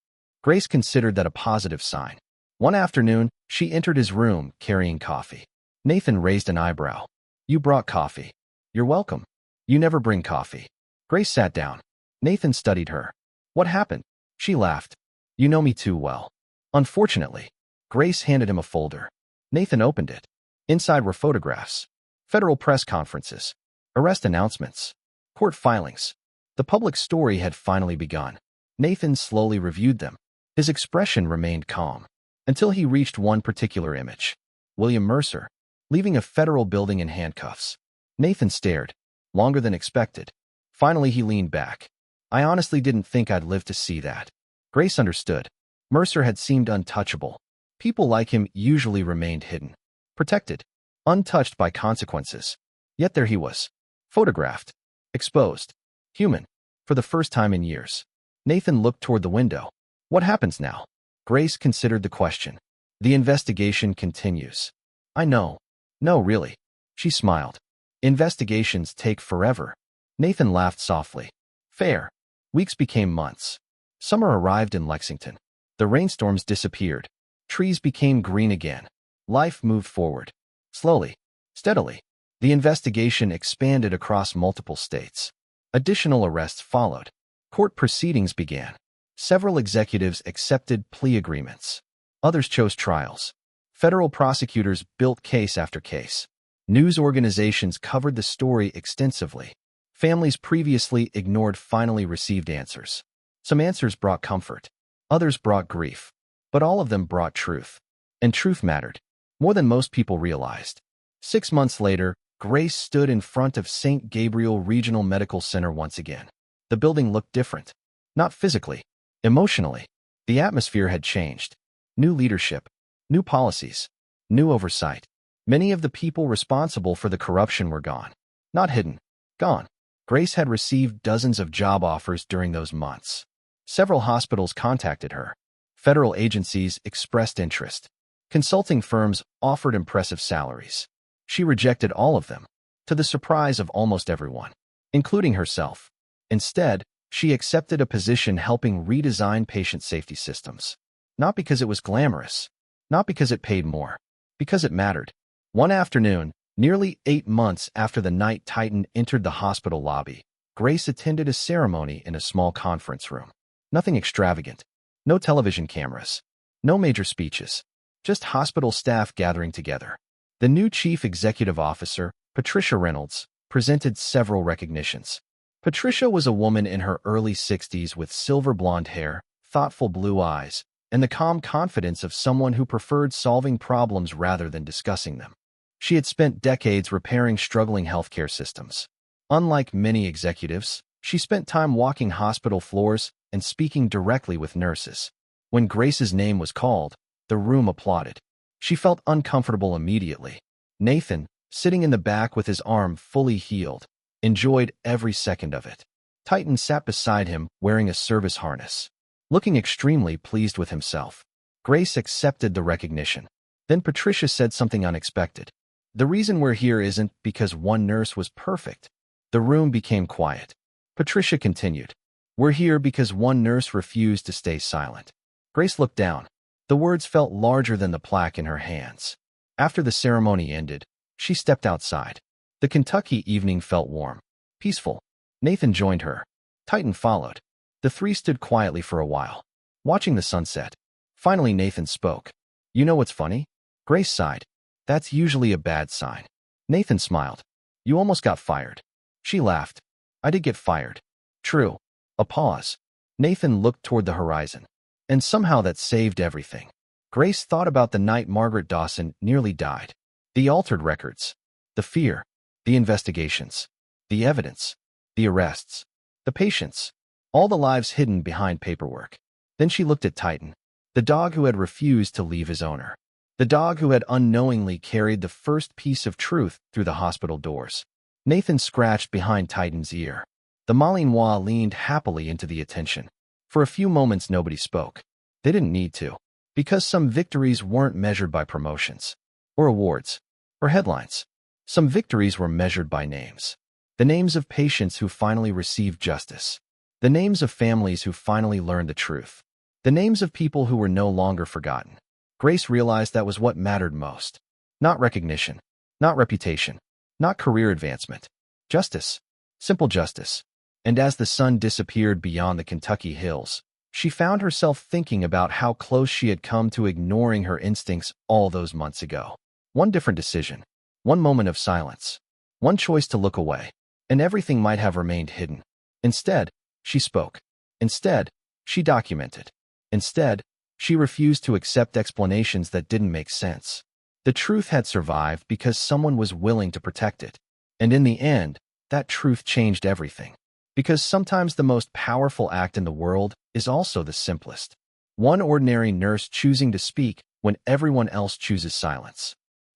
Grace considered that a positive sign. One afternoon, she entered his room carrying coffee. Nathan raised an eyebrow. You brought coffee. You're welcome. You never bring coffee. Grace sat down. Nathan studied her. What happened? She laughed. You know me too well. Unfortunately. Grace handed him a folder. Nathan opened it. Inside were photographs. Federal press conferences. Arrest announcements. Court filings. The public story had finally begun. Nathan slowly reviewed them. His expression remained calm. Until he reached one particular image. William Mercer, leaving a federal building in handcuffs. Nathan stared. Longer than expected. Finally, he leaned back. I honestly didn't think I'd live to see that. Grace understood. Mercer had seemed untouchable. People like him usually remained hidden. Protected. Untouched by consequences. Yet there he was. Photographed. Exposed. Human. For the first time in years. Nathan looked toward the window. What happens now? Grace considered the question. The investigation continues. I know. No, really. She smiled. Investigations take forever. Nathan laughed softly. Fair. Weeks became months. Summer arrived in Lexington. The rainstorms disappeared. Trees became green again. Life moved forward. Slowly. Steadily. The investigation expanded across multiple states. Additional arrests followed. Court proceedings began. Several executives accepted plea agreements. Others chose trials. Federal prosecutors built case after case. News organizations covered the story extensively. Families previously ignored finally received answers. Some answers brought comfort. Others brought grief. But all of them brought truth. And truth mattered. more than most people realized. 6 months later, Grace stood in front of St. Gabriel Regional Medical Center once again. The building looked different. Not physically, emotionally. The atmosphere had changed. New leadership, new policies, new oversight. Many of the people responsible for the corruption were gone. Not hidden, gone. Grace had received dozens of job offers during those months. Several hospitals contacted her. Federal agencies expressed interest. Consulting firms offered impressive salaries. She rejected all of them, to the surprise of almost everyone, including herself. Instead, she accepted a position helping redesign patient safety systems. Not because it was glamorous, not because it paid more, because it mattered. One afternoon, nearly 8 months after the night Titan entered the hospital lobby, Grace attended a ceremony in a small conference room. Nothing extravagant. No television cameras. No major speeches. Just hospital staff gathering together. The new chief executive officer, Patricia Reynolds, presented several recognitions. Patricia was a woman in her early 60s with silver blonde hair, thoughtful blue eyes, and the calm confidence of someone who preferred solving problems rather than discussing them. She had spent decades repairing struggling healthcare systems. Unlike many executives, she spent time walking hospital floors and speaking directly with nurses. When Grace's name was called, the room applauded. She felt uncomfortable immediately. Nathan, sitting in the back with his arm fully healed, enjoyed every second of it. Titan sat beside him wearing a service harness, looking extremely pleased with himself. Grace accepted the recognition. Then Patricia said something unexpected. The reason we're here isn't because one nurse was perfect. The room became quiet. Patricia continued. We're here because one nurse refused to stay silent. Grace looked down. The words felt larger than the plaque in her hands. After the ceremony ended, she stepped outside. The Kentucky evening felt warm, peaceful. Nathan joined her. Titan followed. The three stood quietly for a while, watching the sunset. Finally, Nathan spoke. You know what's funny? Grace sighed. That's usually a bad sign. Nathan smiled. You almost got fired. She laughed. I did get fired. True. A pause. Nathan looked toward the horizon. And somehow that saved everything. Grace thought about the night Margaret Dawson nearly died. The altered records. The fear. The investigations. The evidence. The arrests. The patients. All the lives hidden behind paperwork. Then she looked at Titan, the dog who had refused to leave his owner. The dog who had unknowingly carried the first piece of truth through the hospital doors. Nathan scratched behind Titan's ear. The Malinois leaned happily into the attention. For a few moments nobody spoke. They didn't need to. Because some victories weren't measured by promotions, or awards, or headlines. Some victories were measured by names. The names of patients who finally received justice. The names of families who finally learned the truth. The names of people who were no longer forgotten. Grace realized that was what mattered most. Not recognition. Not reputation. Not career advancement. Justice. Simple justice. And as the sun disappeared beyond the Kentucky hills, she found herself thinking about how close she had come to ignoring her instincts all those months ago. One different decision. One moment of silence. One choice to look away. And everything might have remained hidden. Instead, she spoke. Instead, she documented. Instead, she refused to accept explanations that didn't make sense. The truth had survived because someone was willing to protect it. And in the end, that truth changed everything. Because sometimes the most powerful act in the world is also the simplest. One ordinary nurse choosing to speak when everyone else chooses silence.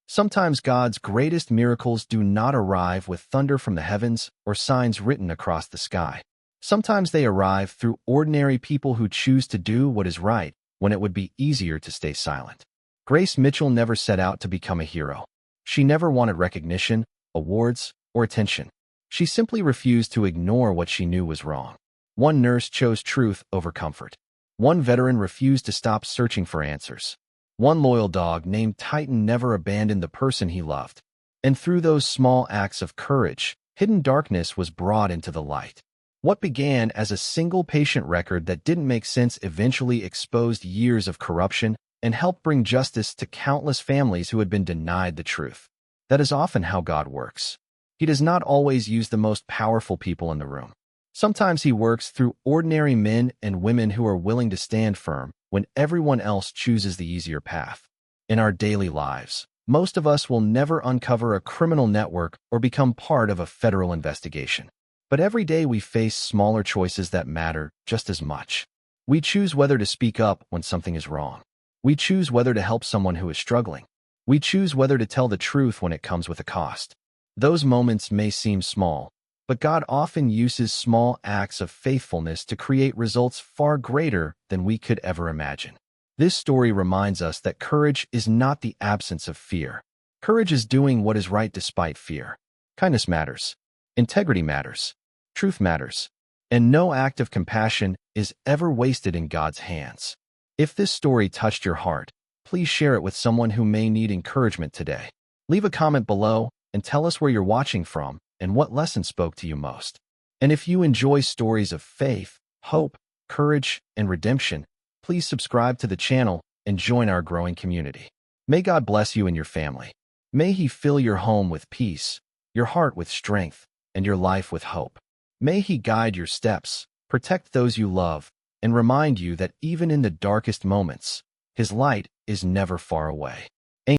Sometimes God's greatest miracles do not arrive with thunder from the heavens or signs written across the sky. Sometimes they arrive through ordinary people who choose to do what is right when it would be easier to stay silent. Grace Mitchell never set out to become a hero. She never wanted recognition, awards, or attention. She simply refused to ignore what she knew was wrong. One nurse chose truth over comfort. One veteran refused to stop searching for answers. One loyal dog named Titan never abandoned the person he loved. And through those small acts of courage, hidden darkness was brought into the light. What began as a single patient record that didn't make sense eventually exposed years of corruption and helped bring justice to countless families who had been denied the truth. That is often how God works. He does not always use the most powerful people in the room. Sometimes he works through ordinary men and women who are willing to stand firm when everyone else chooses the easier path. In our daily lives, most of us will never uncover a criminal network or become part of a federal investigation. But every day we face smaller choices that matter just as much. We choose whether to speak up when something is wrong. We choose whether to help someone who is struggling. We choose whether to tell the truth when it comes with a cost. Those moments may seem small, but God often uses small acts of faithfulness to create results far greater than we could ever imagine. This story reminds us that courage is not the absence of fear. Courage is doing what is right despite fear. Kindness matters. Integrity matters. Truth matters. And no act of compassion is ever wasted in God's hands. If this story touched your heart, please share it with someone who may need encouragement today. Leave a comment below and tell us where you're watching from and what lesson spoke to you most. And if you enjoy stories of faith, hope, courage, and redemption, please subscribe to the channel and join our growing community. May God bless you and your family. May He fill your home with peace, your heart with strength, and your life with hope. May He guide your steps, protect those you love, and remind you that even in the darkest moments, His light is never far away.